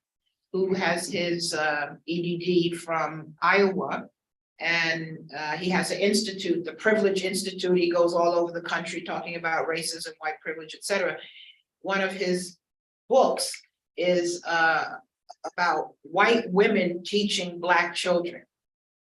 who has his EDD from Iowa, and he has an institute, the Privilege Institute. He goes all over the country talking about racism, white privilege, etc. One of his books is about white women teaching Black children.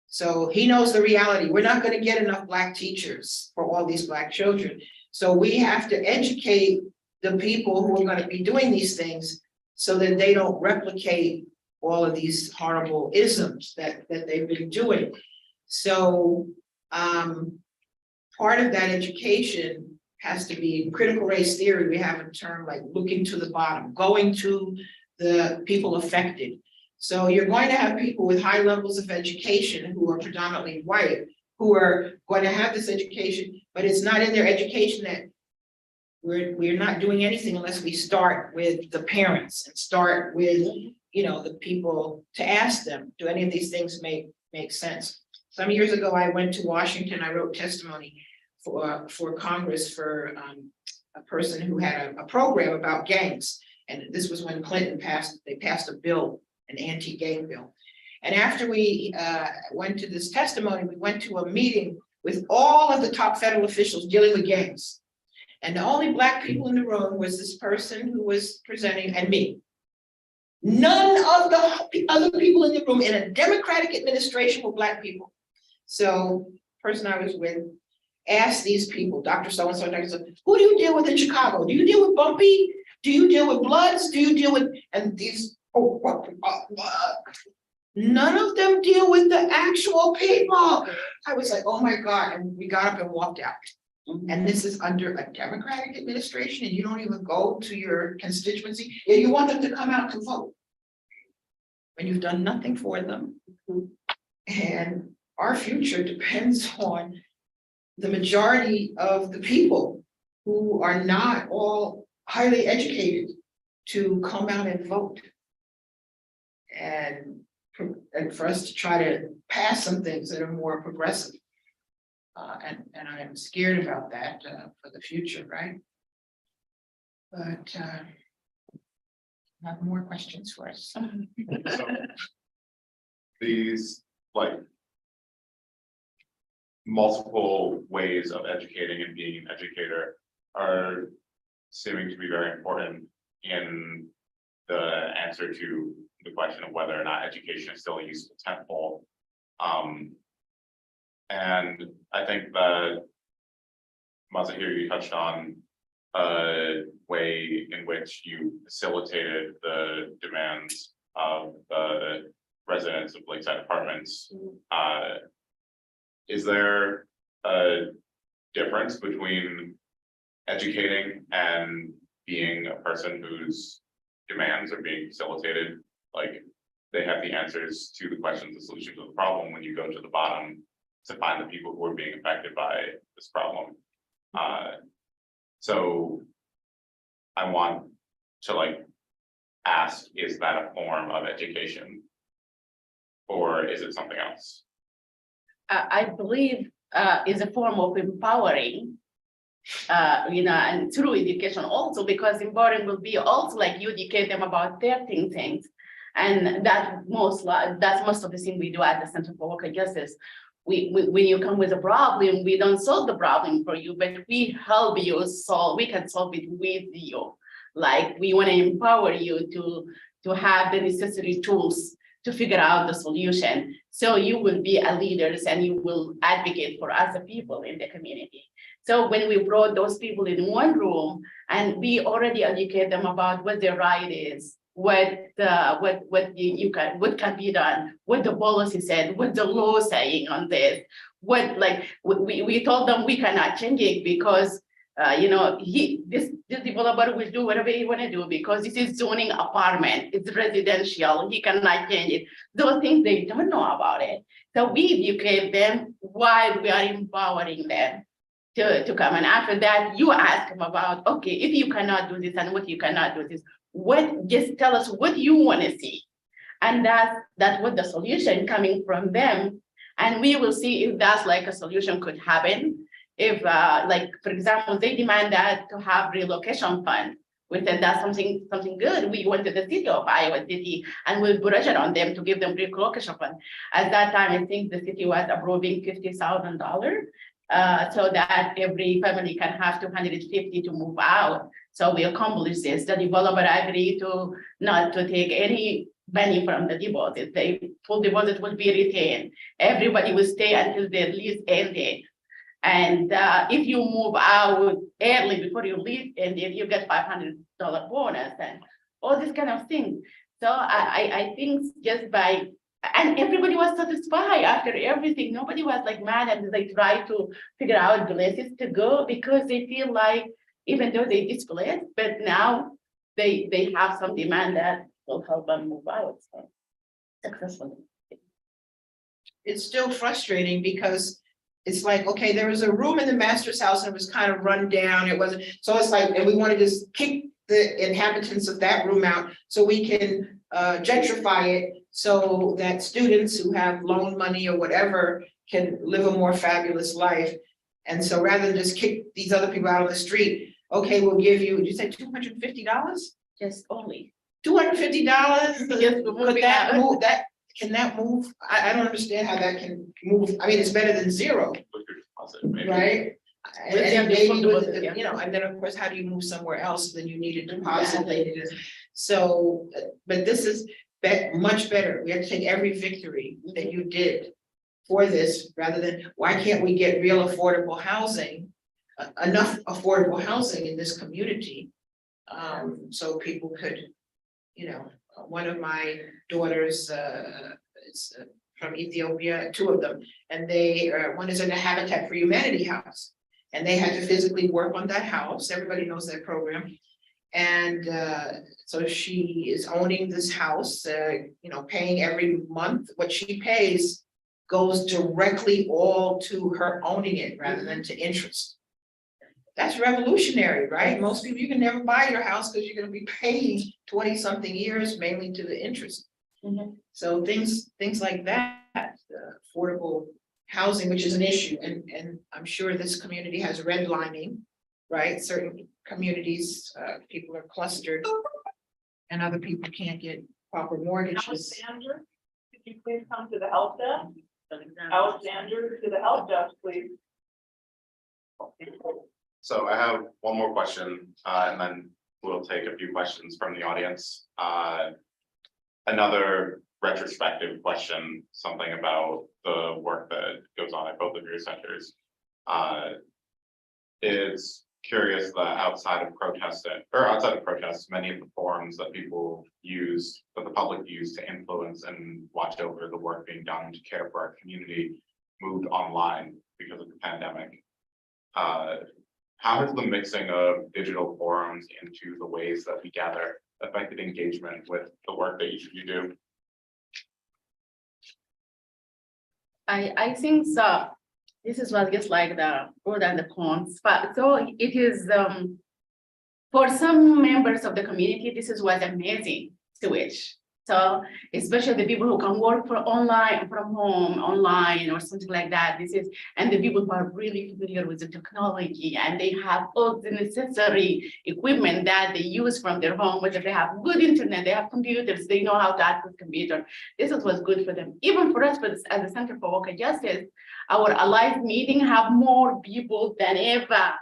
So he knows the reality. We're not going to get enough Black teachers for all these Black children. So we have to educate the people who are going to be doing these things so that they don't replicate all of these horrible isms that they've been doing. So part of that education has to be, in critical race theory, we have a term like looking to the bottom, going to the people affected. So you're going to have people with high levels of education who are predominantly white, who are going to have this education, but it's not in their education that we're not doing anything unless we start with the parents and start with, you know, the people to ask them, do any of these things make sense? Some years ago, I went to Washington, I wrote testimony for Congress for a person who had a program about gangs. And this was when Clinton they passed a bill, an anti-gang bill. And after we went to this testimony, we went to a meeting with all of the top federal officials dealing with gangs. And the only Black people in the room was this person who was presenting and me. None of the other people in the room in a Democratic administration were Black people. So the person I was with asked these people, Dr. So-and-so, Dr. So, who do you deal with in Chicago? Do you deal with Bumpy? Do you deal with Bloods? Do you deal with, and these, none of them deal with the actual people. I was like, oh my God, and we got up and walked out. And this is under a Democratic administration and you don't even go to your constituency. Yeah, you want them to come out to vote when you've done nothing for them. And our future depends on the majority of the people who are not all highly educated to come out and vote. And for us to try to pass some things that are more progressive. And I am scared about that for the future, right? But have more questions for us.
So, these like multiple ways of educating and being an educator are seeming to be very important in the answer to the question of whether or not education is still a useful tentpole. And I think that Mazahir, you touched on a way in which you facilitated the demands of the residents of Lakeside Apartments. Is there a difference between educating and being a person whose demands are being facilitated? Like they have the answers to the questions, the solution to the problem when you go to the bottom to find the people who are being affected by this problem. So I want to like ask, is that a form of education or is it something else?
I believe is a form of empowering, and through education also, because empowering will be also like you educate them about their things. And that's most of the thing we do at the Center for Worker Justice. When you come with a problem, we don't solve the problem for you, but we help you solve, we can solve it with you. Like we want to empower you to have the necessary tools to figure out the solution. So you will be a leader and you will advocate for other people in the community. So when we brought those people in one room and we already educate them about what their right is, what can be done, what the policy said, what the law saying on this, we told them we cannot change it because this developer will do whatever he want to do because this is zoning apartment, it's residential, he cannot change it. Those things they don't know about it. So we educate them while we are empowering them to come. And after that, you ask them about, okay, if you cannot do this and what you cannot do this, just tell us what you want to see. And that's what the solution coming from them. And we will see if that's like a solution could happen. If like, for example, they demand that to have relocation fund. We said that's something good. We went to the city of Iowa City and we pressure on them to give them relocation fund. At that time, I think the city was approving $50,000 so that every family can have $250 to move out. So we accomplished this. The developer agreed to not to take any money from the deposit. The full deposit will be retained. Everybody will stay until their lease ended. And if you move out early before you leave, and if you get $500 bonus and all this kind of thing. So I think just by And everybody was satisfied after everything. Nobody was like mad, and they try to figure out places to go because they feel like even though they displaced, but now they have some demand that will help them move out. So successfully.
It's still frustrating because it's like, okay, there was a room in the master's house and it was kind of run down. It wasn't, so it's like, and we want to just kick the inhabitants of that room out so we can gentrify it so that students who have loan money or whatever can live a more fabulous life. And so rather than just kick these other people out on the street, okay, we'll give you, did you say $250?
Just only.
$250?
Just
Could that move, can that move? I don't understand how that can move. I mean, it's better than zero,
With your deposit, maybe.
right?
With
And
the
maybe with,
deposit, yeah.
you know, and then of course, how do you move somewhere else? Then you need a deposit, they need it. So, but this is much better. We have to take every victory that you did for this, rather than, why can't we get real affordable housing? Enough affordable housing in this community. So people could, you know, one of my daughters is from Ethiopia, two of them, and they one is in a Habitat for Humanity house, and they had to physically work on that house. Everybody knows that program, and so she is owning this house, you know, paying every month. What she pays goes directly all to her owning it rather than to interest. That's revolutionary, right? Most people, you can never buy your house because you're going to be paying 20-something years, mainly to the interest. So things like that, affordable housing, which is an issue, and I'm sure this community has redlining, right? Certain communities, people are clustered, and other people can't get proper mortgages.
Alexander, could you please come to the help desk? Alexander, to the help desk, please.
So I have one more question, and then we'll take a few questions from the audience. Another retrospective question, something about the work that goes on at both of your centers. Is curious that outside of protests, many of the forums that people use, that the public use to influence and watch over the work being done to care for our community, moved online because of the pandemic. How has the mixing of digital forums into the ways that we gather affected engagement with the work that each of you do?
I think so. This is what gets like the pros and the cons. But so it is for some members of the community, this is what amazing switch. So especially the people who can work from home, online or something like that. And the people who are really familiar with the technology and they have all the necessary equipment that they use from their home, whether they have good internet, they have computers, they know how to access computer. This is what's good for them. Even for us, as the Center for Worker Justice, our allies meeting have more people than ever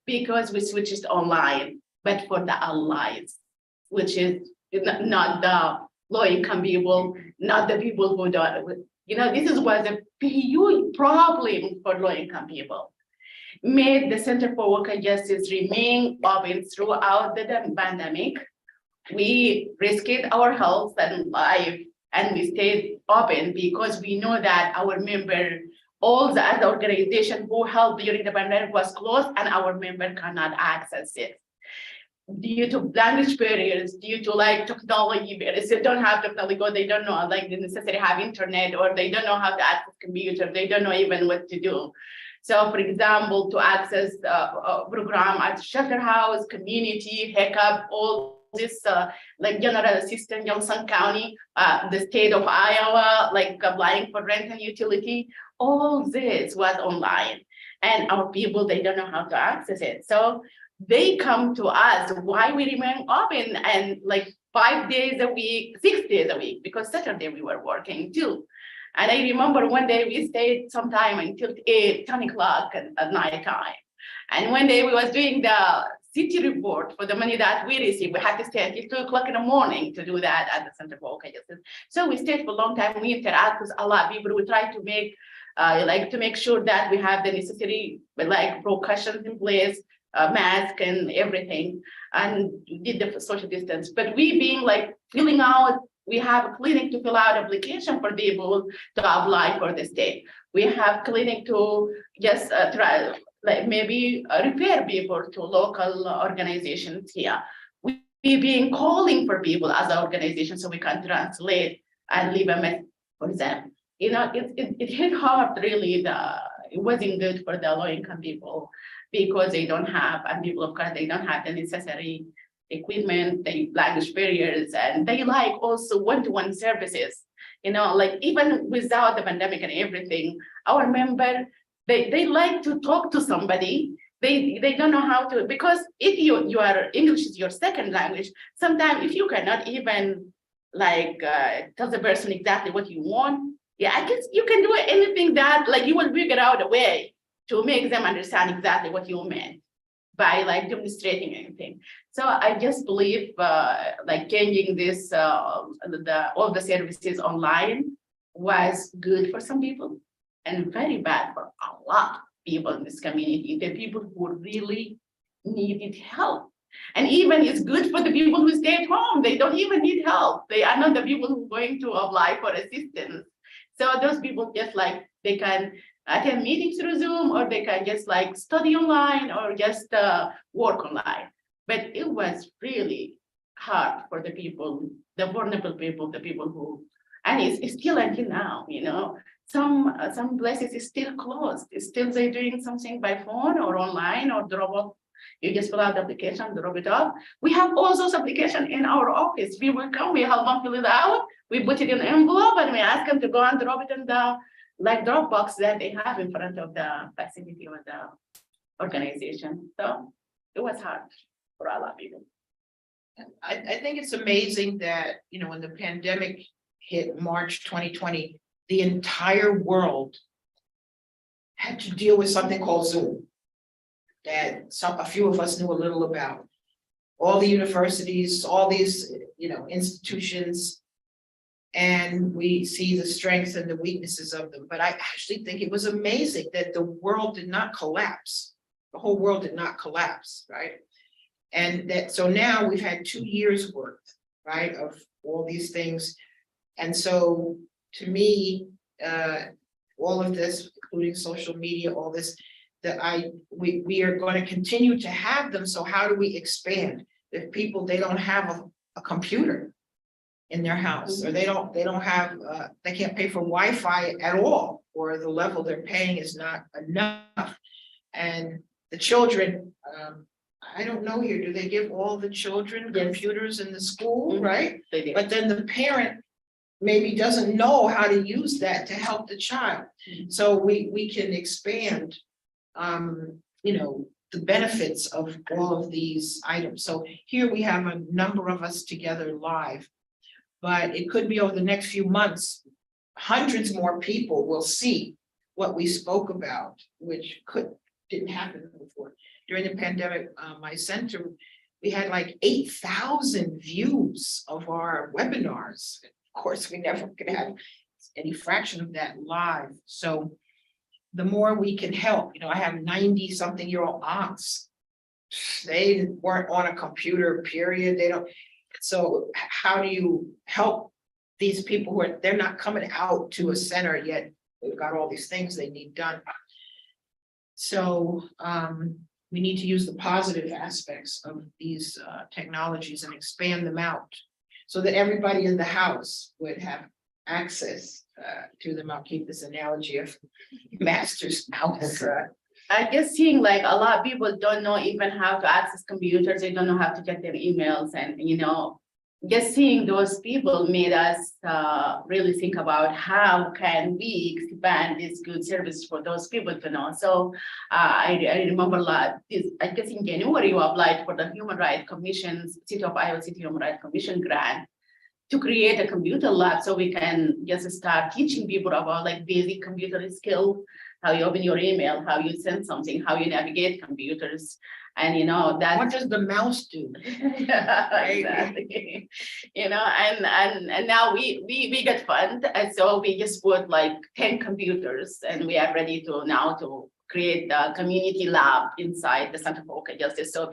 because we switched online, but for the allies, which is not the low-income people, not the people who don't, this is was a huge problem for low-income people. Made the Center for Worker Justice remain open throughout the pandemic. We risked our health and life, and we stayed open because we know that our member, all the other organizations who helped during the pandemic was closed, and our member cannot access it. Due to language barriers, due to technology barriers, they don't have technology, or they don't know the necessary have internet, or they don't know how to access computer, they don't know even what to do. So for example, to access a program at shelter house, community, HECUP, all this general assistance, Johnson County, the state of Iowa, applying for rent and utility, all this was online. And our people, they don't know how to access it. So they come to us why we remain open and 5 days a week, 6 days a week, because Saturday we were working too. And I remember one day we stayed sometime until 10 o'clock at night time. And one day we was doing the city report for the money that we received. We had to stay until 2 o'clock in the morning to do that at the Center for Worker Justice. So we stayed for a long time. We interact with a lot of people. We try to make to make sure that we have the necessary precautions in place, mask and everything, and did the social distance. But we being filling out We have a clinic to fill out application for people to apply for the state. We have clinic to just try, like maybe refer people to local organizations here. We been calling for people as an organization so we can translate and leave a message for them. You know, it hit hard really. It wasn't good for the low income people because they don't have, and people of course, they don't have the necessary equipment, they language barriers, and they like also one-to-one services. You know, like even without the pandemic and everything, our member, they like to talk to somebody. They don't know how to, because if your English is your second language, sometimes if you cannot even like tell the person exactly what you want, yeah, I guess you can do anything that like you will figure out a way to make them understand exactly what you meant by like demonstrating anything. So I just believe like changing this, all the services online was good for some people and very bad for a lot of people in this community, the people who really needed help. And even it's good for the people who stay at home. They don't even need help. They are not the people who are going to apply for assistance. So those people just like, they can attend meetings through Zoom, or they can just like study online or just work online. But it was really hard for the people, the vulnerable people, the people who, and it's still until now, you know, some places is still closed. It's still they're doing something by phone or online or drop off. You just fill out the application, drop it off. We have all those applications in our office. We will come, we help them fill it out, we put it in an envelope, and we ask them to go and drop it in the like drop box that they have in front of the facility or the organization. So it was hard for a lot of people.
I think it's amazing that, you know, when the pandemic hit March 2020, the entire world had to deal with something called Zoom that a few of us knew a little about. All the universities, all these, you know, institutions, and we see the strengths and the weaknesses of them. But I actually think it was amazing that the world did not collapse. The whole world did not collapse, right? And that, so now we've had 2 years worth, right, of all these things. And so to me, all of this, including social media, all this, that we are going to continue to have them. So how do we expand? If people, they don't have a computer in their house, or they don't have, they can't pay for Wi-Fi at all, or the level they're paying is not enough. And the children, I don't know here, do they give all the children computers in the school, right?
They did.
But then the parent maybe doesn't know how to use that to help the child. So we can expand, you know, the benefits of all of these items. So here we have a number of us together live, but it could be over the next few months, hundreds more people will see what we spoke about, which didn't happen before. During the pandemic, my center, we had like 8,000 views of our webinars. Of course, we never could have any fraction of that live. So the more we can help, you know, I have 90-something-year-old aunts. They weren't on a computer, period. They don't. So how do you help these people who they're not coming out to a center yet? They've got all these things they need done. So we need to use the positive aspects of these technologies and expand them out so that everybody in the house would have access to them. I'll keep this analogy of master's mouse.
I guess seeing like a lot of people don't know even how to access computers, they don't know how to check their emails, and you know, just seeing those people made us really think about how can we expand this good service for those people to know. So I remember a lot, I guess in January you applied for the Human Rights Commission's City of Iowa City Human Rights Commission grant to create a computer lab so we can just start teaching people about like basic computer skills, how you open your email, how you send something, how you navigate computers. And you know that
What does the mouse do?
yeah, exactly. You know, and now we get fund, and so we just put like 10 computers, and we are ready to now to create the community lab inside the Center for Open Justice, so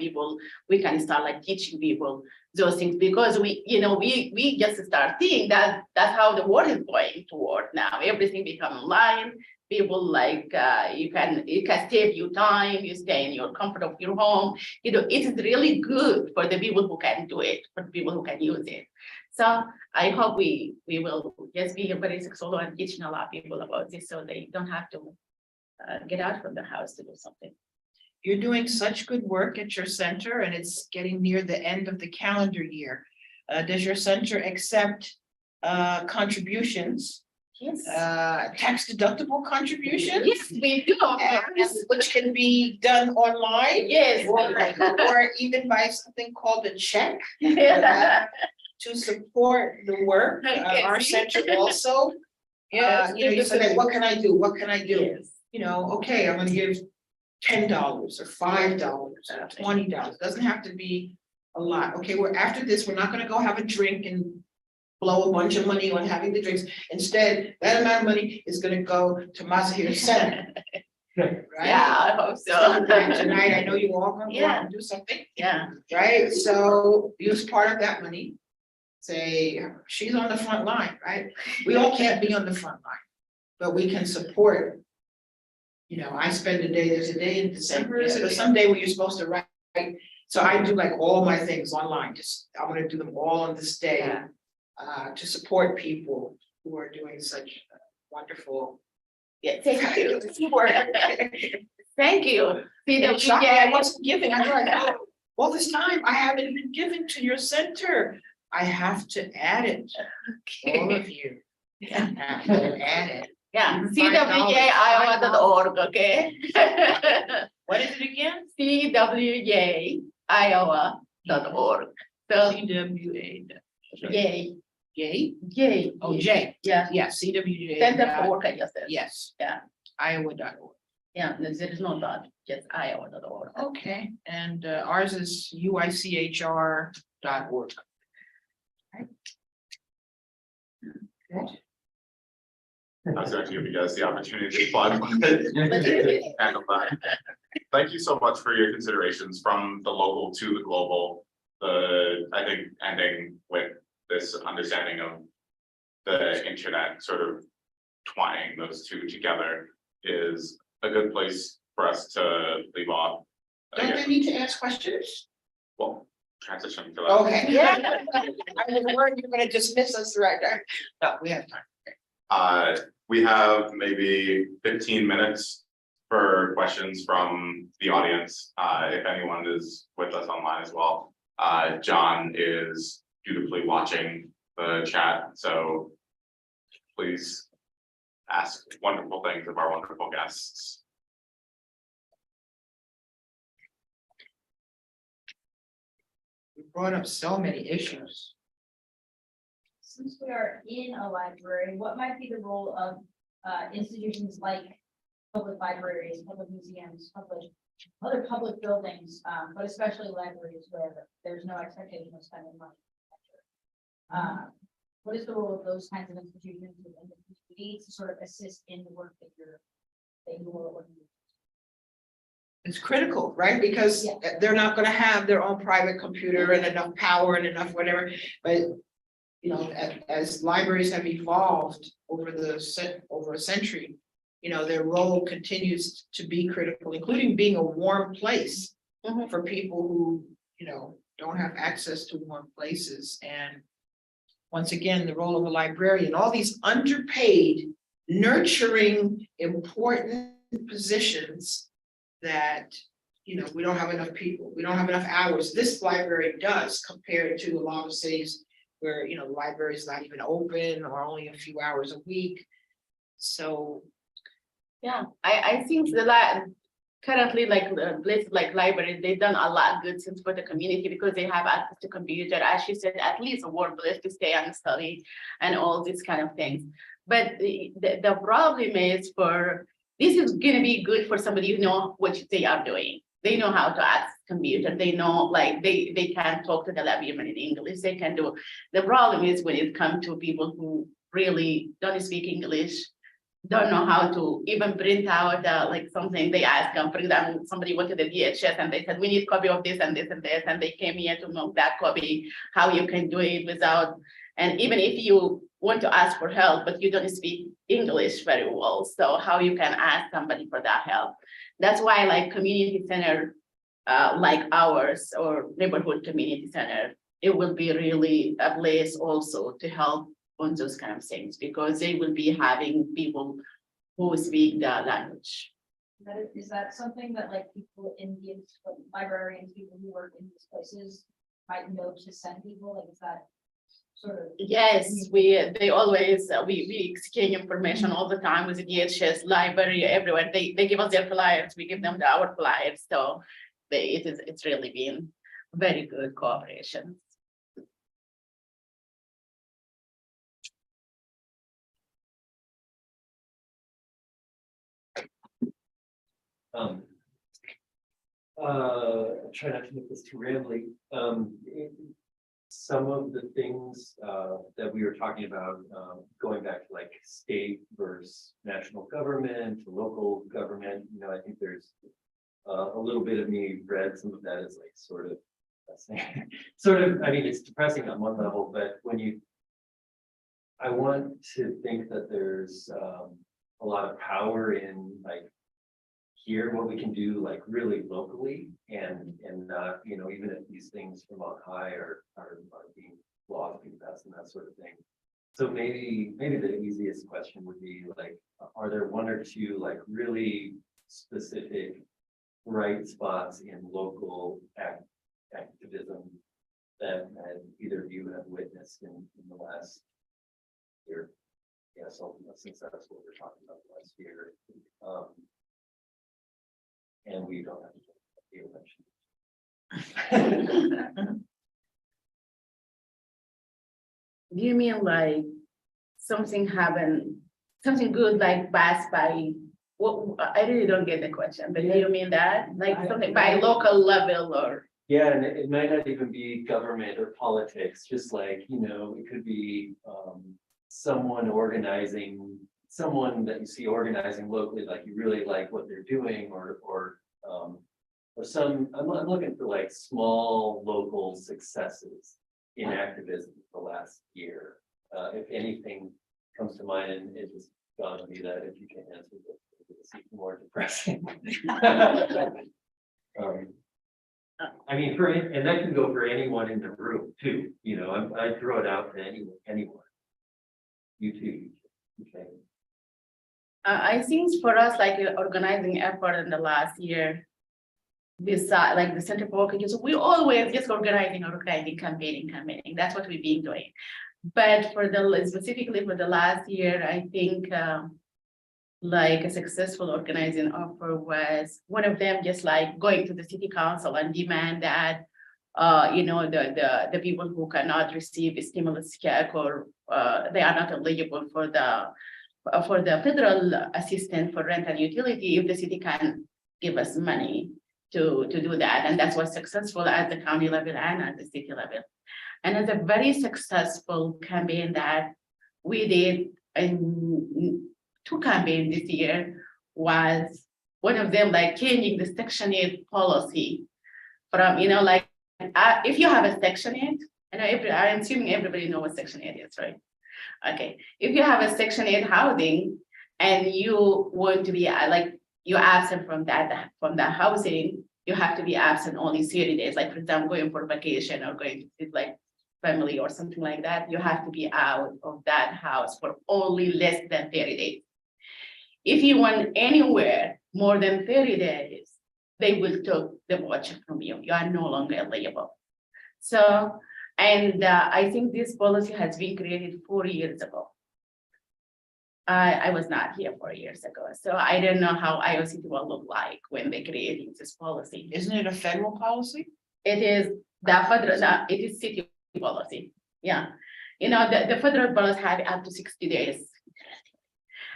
we can start like teaching people those things, because we just start seeing that that's how the world is going toward now. Everything become online. People like you can save you time, you stay in your comfort of your home. It is really good for the people who can do it, for the people who can use it. So I hope we will just be very successful and teaching a lot of people about this, so they don't have to get out from the house to do something.
You're doing such good work at your center, and it's getting near the end of the calendar year. Does your center accept contributions,
Yes.
tax deductible contributions?
Yes, we do.
Which can be done online?
Yes.
Or even by something called a check
Yeah.
to support the work.
Okay,
Our
see?
center also,
Yes.
you say, what can I do? What can I do?
Yes.
Okay, I'm gonna give $10 or $5 or $20. Doesn't have to be a lot. Okay, after this, we're not gonna go have a drink and blow a bunch of money on having the drinks. Instead, that amount of money is gonna go to Mazahir Center. Right?
Yeah, I hope so.
Sometime tonight, I know you all gonna go out and do something,
Yeah.
right? So use part of that money. Say, she's on the front line, right? We all can't be on the front line, but we can support. I spend a day, there's a day in December, is it, or some day where you're supposed to write. So I do like all my things online, I'm gonna do them all on this day.
Yeah.
To support people who are doing such wonderful.
Yeah, thank you.
work.
Thank you.
And shocking, I wasn't giving, I was like, oh, all this time I haven't been giving to your center. I have to add it, all of you.
Yeah.
Have to add it.
Yeah,
$5,
CWJIowa.org, okay?
What is it again?
CWJIowa.org. So,
CWA.
yay,
Yay?
yay.
Oh, J.
Yeah,
Yeah, CWJ.
Center for Work, I just said.
Yes.
Yeah.
Iowa.org.
Yeah, there is no dot, just Iowa.org.
Okay, and ours is UICHR.org. Right. Good.
I was going to give you guys the opportunity to plug. And thank you so much for your considerations from the local to the global. I think ending with this understanding of the internet sort of twining those two together is a good place for us to leave off.
Don't they need to ask questions?
Well, transition to that.
Okay. Yeah. I was worried you're gonna dismiss us right there. No, we have time.
We have maybe 15 minutes for questions from the audience, if anyone is with us online as well. John is dutifully watching the chat, so please ask wonderful things of our wonderful guests.
We brought up so many issues.
Since we are in a library, what might be the role of institutions like public libraries, public museums, other public buildings, but especially libraries where there's no expectation of spending money? What is the role of those kinds of institutions within the community to sort of assist in the work that you are working with?
It's critical, right? Because
Yeah.
they're not gonna have their own private computer and enough power and enough whatever, but as libraries have evolved over a century, their role continues to be critical, including being a warm place
Mhm.
for people who, don't have access to warm places. And once again, the role of a librarian, all these underpaid, nurturing, important positions that, we don't have enough people, we don't have enough hours. This library does compared to a lot of cities where, the library is not even open or only a few hours a week. So.
Yeah, I think currently like the places like libraries, they've done a lot of good things for the community because they have access to computer, as she said, at least a warm place to stay and study and all these kind of things. But the problem is this is gonna be good for somebody who know what they are doing. They know how to access computer. They know, like, they can talk to the librarian in English. They can do. The problem is when it comes to people who really don't speak English, don't know how to even print out like something. They asked them, for example, somebody went to the DHS and they said, we need copy of this and this and this, and they came here to know that copy, how you can do it without, and even if you want to ask for help, but you don't speak English very well, so how you can ask somebody for that help. That's why like community center, like ours or neighborhood community center, it will be really a place also to help on those kind of things, because they will be having people who speak the language.
Is that something that like people in the like, librarians, people who work in these places might know to send people? Like, is that sort of?
Yes, they always, we exchange information all the time with the DHS library, everywhere. They give us their flyers, we give them our flyers. So it's really been very good cooperation.
Try not to make this too rambly. Some of the things that we were talking about, going back to like state versus national government, local government, you know, I think there's a little bit of me read some of that as like sort of, I mean, it's depressing on one level, but when I want to think that there's a lot of power in like hear what we can do like really locally and not, you know, even if these things from on high are being laws being passed and that sort of thing. So maybe the easiest question would be like, are there one or two like really specific bright spots in local activism that either of you have witnessed in the last year? Yes, since that's what we're talking about last year. And we don't have to do election.
Do you mean like something happened, something good like passed by? Well, I really don't get the question, but do you mean that like something by local level or?
Yeah, and it might not even be government or politics, just like, you know, it could be someone organizing, someone that you see organizing locally, like you really like what they're doing, or some, I'm looking for like small local successes in activism the last year. If anything comes to mind, and it just dawned on me that if you can't answer this, it's even more depressing. I mean, and that can go for anyone in the room too, you know, I throw it out to anyone. You too, okay.
I think for us, like organizing effort in the last year, this like the Center for Working Youth, we always just organizing, campaigning. That's what we've been doing. But for specifically for the last year, I think like a successful organizing offer was one of them, just like going to the city council and demand that you know, the people who cannot receive a stimulus check or they are not eligible for the federal assistance for rent and utility, if the city can give us money to do that. And that's what's successful at the county level and at the city level. And it's a very successful campaign that we did in 2 campaigns this year. Was one of them like changing the Section 8 policy from, you know, like if you have a Section 8, and I'm assuming everybody knows what Section 8 is, right? Okay, if you have a Section 8 housing and you want to be like you're absent from that housing, you have to be absent only 30 days. Like for example, going for vacation or going to visit like family or something like that, you have to be out of that house for only less than 30 days. If you went anywhere more than 30 days, they will take the voucher from you. You are no longer eligible. So, and I think this policy has been created 4 years ago. I was not here 4 years ago, so I don't know how Iowa City will look like when they creating this policy.
Isn't it a federal policy?
It is the federal, it is city policy. Yeah, you know, the federal policy have up to 60 days.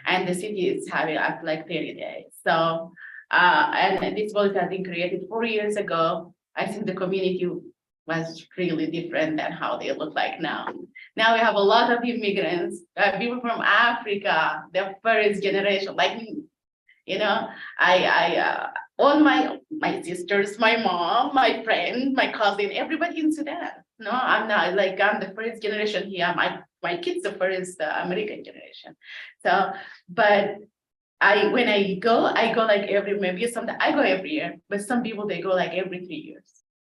And the city is having up like 30 days. So, and this policy has been created 4 years ago. I think the community was really different than how they look like now. Now we have a lot of immigrants, people from Africa, the first generation, like me. You know, all my sisters, my mom, my friend, my cousin, everybody in Sudan. No, I'm not like I'm the first generation here. My kids the first American generation. So, but when I go like maybe sometimes I go every year, but some people they go like every 3 years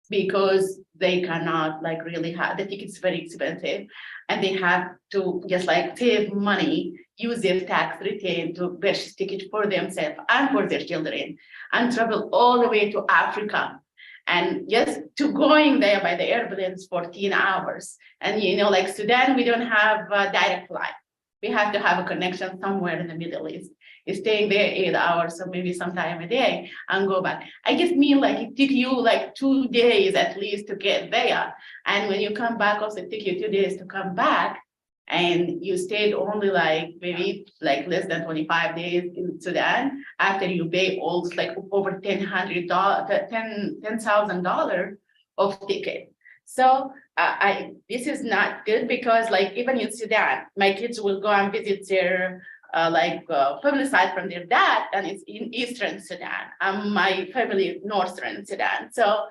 because they cannot like really have the tickets very expensive and they have to just like save money, use their tax return to purchase ticket for themselves and for their children and travel all the way to Africa. And just to going there by the airplanes 14 hours. And you know, like Sudan, we don't have a direct flight. We have to have a connection somewhere in the Middle East. Staying there 8 hours, so maybe sometime a day and go back. I just mean like it took you like 2 days at least to get there. And when you come back, also it took you 2 days to come back. And you stayed only like maybe like less than 25 days in Sudan after you pay all like over $10,000 of ticket. So this is not good because like even in Sudan, my kids will go and visit their family side from their dad, and it's in Eastern Sudan. My family Northern Sudan. So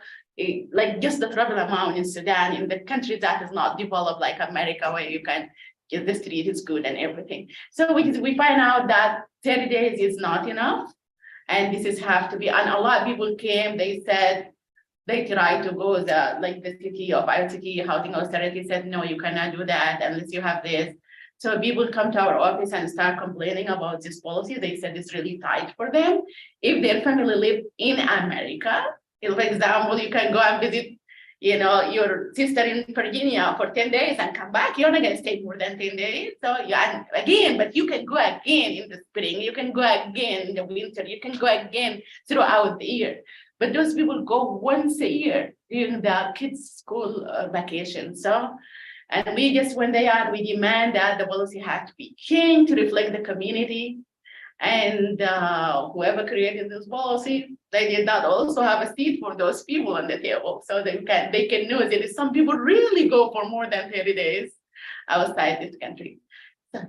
like just the travel amount in Sudan, in the country that is not developed like America, where you can get the street is good and everything. So we find out that 30 days is not enough. And this is have to be, and a lot of people came, they said, they tried to go the city of our city housing authority said, no, you cannot do that unless you have this. So people come to our office and start complaining about this policy. They said it's really tight for them. If their family live in America, for example, you can go and visit, you know, your sister in Virginia for 10 days and come back. You're not going to stay more than 10 days. So and again, but you can go again in the spring. You can go again in the winter. You can go again throughout the year. But those people go once a year during the kids' school vacation. So. And we just, when they are, we demand that the policy has to be changed to reflect the community. And whoever created this policy, they did not also have a seat for those people on the table. So they can know that some people really go for more than 30 days outside this country. So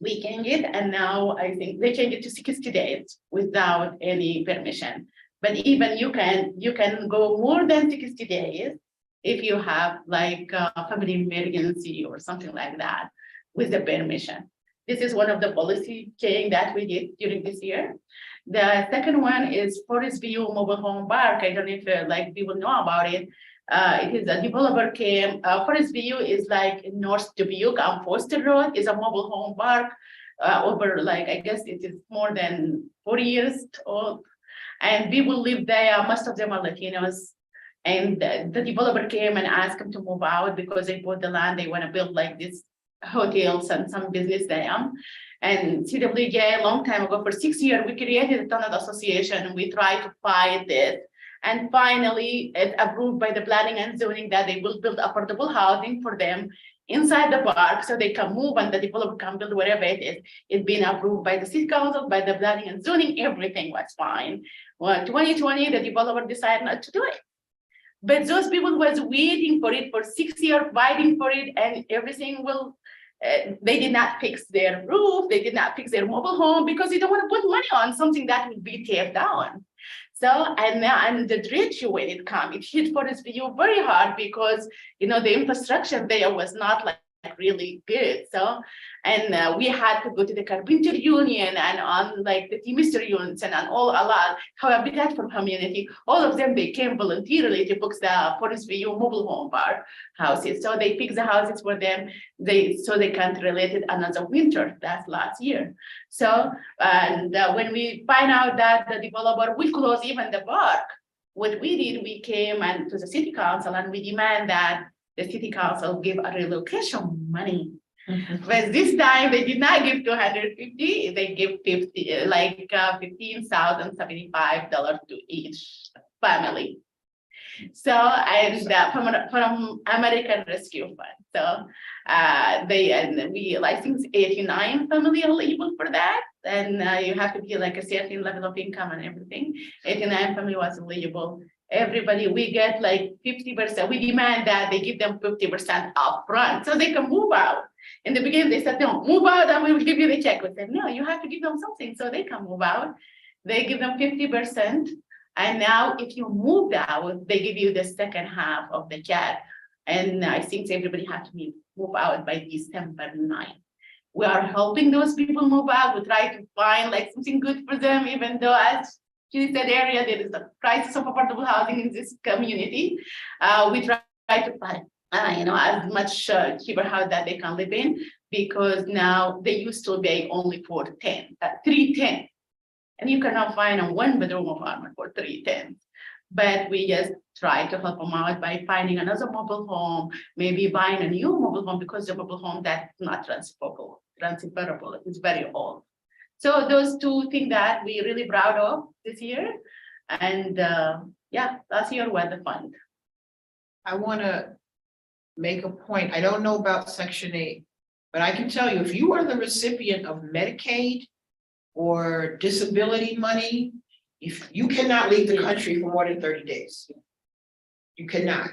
we changed it, and now I think they changed it to 60 days without any permission. But even you can go more than 60 days if you have like a family emergency or something like that with the permission. This is one of the policy change that we did during this year. The second one is Forest View Mobile Home Park. I don't know if like people know about it. It is a developer came, Forest View is like in North Dubuque on Foster Road, is a mobile home park over like, I guess it is more than 40 years old. And people live there, most of them are Latinos. And the developer came and asked them to move out because they bought the land. They want to build like this hotels and some business there. And CWJ, a long time ago, for 6 years, we created a tenant association. And we tried to fight this. And finally, it's approved by the planning and zoning that they will build affordable housing for them inside the park so they can move and the developer can build wherever it is. It's been approved by the city council, by the planning and zoning, everything was fine. Well, 2020, the developer decided not to do it. But those people was waiting for it for 6 years, fighting for it, and everything will, they did not fix their roof, they did not fix their mobile home because they don't want to put money on something that will be teared down. So, and the dredge when it comes, it hit Forest View very hard because, you know, the infrastructure there was not like really good. So, and we had to go to the carpenter union and on like the Teamster unions and on all a lot, Habitat for Humanity, all of them, they came voluntarily to fix the Forest View mobile home park houses. So they fixed the houses for them, so they can't relate it another winter, that's last year. So, and when we find out that the developer will close even the park, what we did, we came and to the city council and we demand that the city council give a relocation money. But this time they did not give 250, they give 50, like $15,075 to each family. So, and from American Rescue Fund. So I think 89 family eligible for that. And you have to be like a certain level of income and everything. 89 family was eligible. everybody, we get like 50%. We demand that they give them 50% upfront so they can move out. In the beginning, they said, no, move out and we will give you the check. We said, no, you have to give them something so they can move out. They give them 50%. And now if you moved out, they give you the second half of the check. And I think everybody has to move out by December 9th. We are helping those people move out. We try to find like something good for them, even though as she said area, there is a crisis of affordable housing in this community. We try to find, as much cheaper house that they can live in, because now they used to pay only for 310. And you cannot find a one bedroom apartment for 310. But we just try to help them out by finding another mobile home, maybe buying a new mobile home, because the mobile home that's not transferable, it's very old. So those two things that we really proud of this year. And yeah, last year was the fun.
I want to make a point. I don't know about Section 8, but I can tell you, if you are the recipient of Medicaid or disability money, if you cannot leave the country for more than 30 days. You cannot.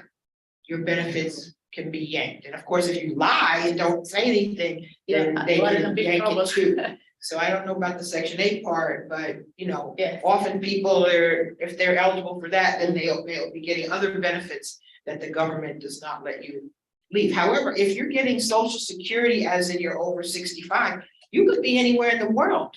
Your benefits can be yanked. And of course, if you lie and don't say anything, then they can yank it too. So I don't know about the Section 8 part, but
Yes.
often people are, if they're eligible for that, then they'll be getting other benefits that the government does not let you leave. However, if you're getting Social Security as in you're over 65, you could be anywhere in the world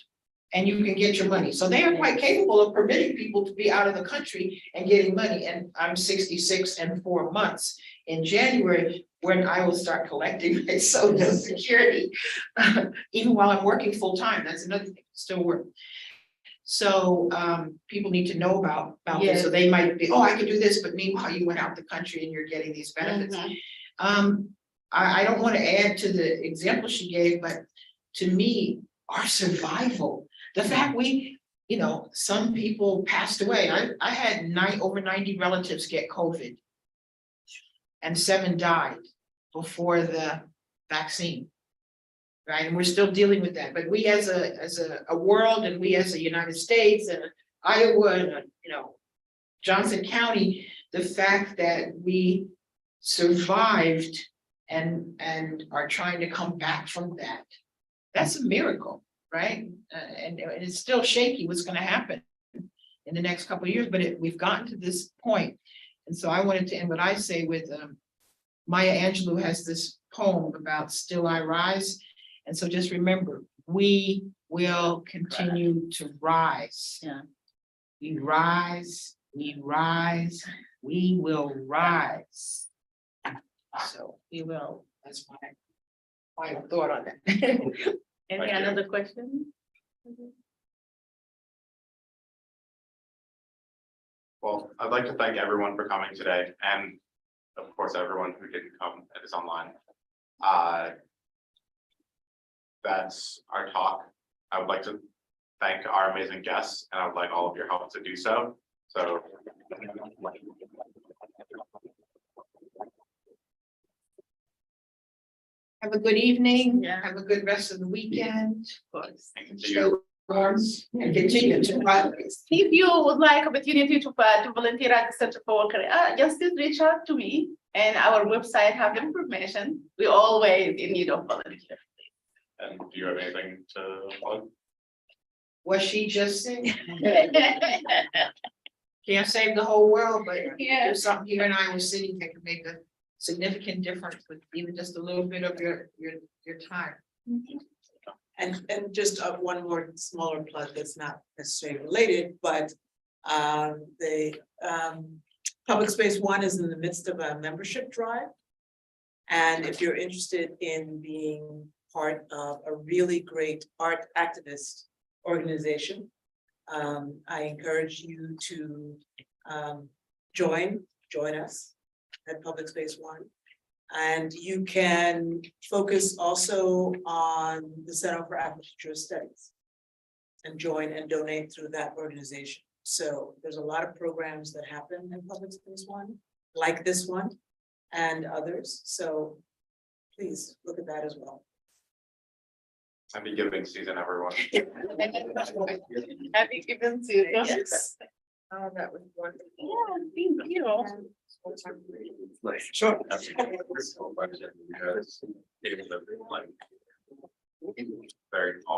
and you can get your money. So they are quite capable of permitting people to be out of the country and getting money. And I'm 66 and 4 months. In January, when I will start collecting my Social Security, even while I'm working full time, that's another thing, still work. So people need to know about this. So they might be, oh, I could do this, but meanwhile you went out the country and you're getting these benefits. I don't want to add to the example she gave, but to me, our survival, the fact some people passed away. I had over 90 relatives get COVID and 7 died before the vaccine. Right, and we're still dealing with that. But we as a world, and we as a United States and Iowa and Johnson County, the fact that we survived and are trying to come back from that, that's a miracle, right? And it's still shaky what's going to happen in the next couple of years, but we've gotten to this point. And so I wanted to end what I say with Maya Angelou has this poem about Still I Rise. And so just remember, we will continue to rise.
Yeah.
We rise, we rise, we will rise. So we will, that's my final thought on that.
Any other question?
Well, I'd like to thank everyone for coming today, and of course, everyone who didn't come and is online. That's our talk. I would like to thank our amazing guests, and I would like all of your help to do so. So.
Have a good evening.
Yeah.
Have a good rest of the weekend.
Of course.
And to you.
And continue to rise.
If you would like opportunity to volunteer at the Center for Work, just reach out to me, and our website have the information. We're always in need of volunteers.
And do you have anything to plug?
What she just said. Can't save the whole world, but
Yeah.
there's something here in Iowa City that can make a significant difference with even just a little bit of your time.
And just one more smaller plug that's not necessarily related, but the Public Space One is in the midst of a membership drive. And if you're interested in being part of a really great art activist organization, I encourage you to join us at Public Space One. And you can focus also on the Center for Afrofuturist Studies and join and donate through that organization. So there's a lot of programs that happen in Public Space One, like this one and others. So please look at that as well.
Happy giving season, everyone.
Happy given to
Yes. Oh, that was wonderful.
Yeah, thank you.
Like.
Sure.
Because, like, very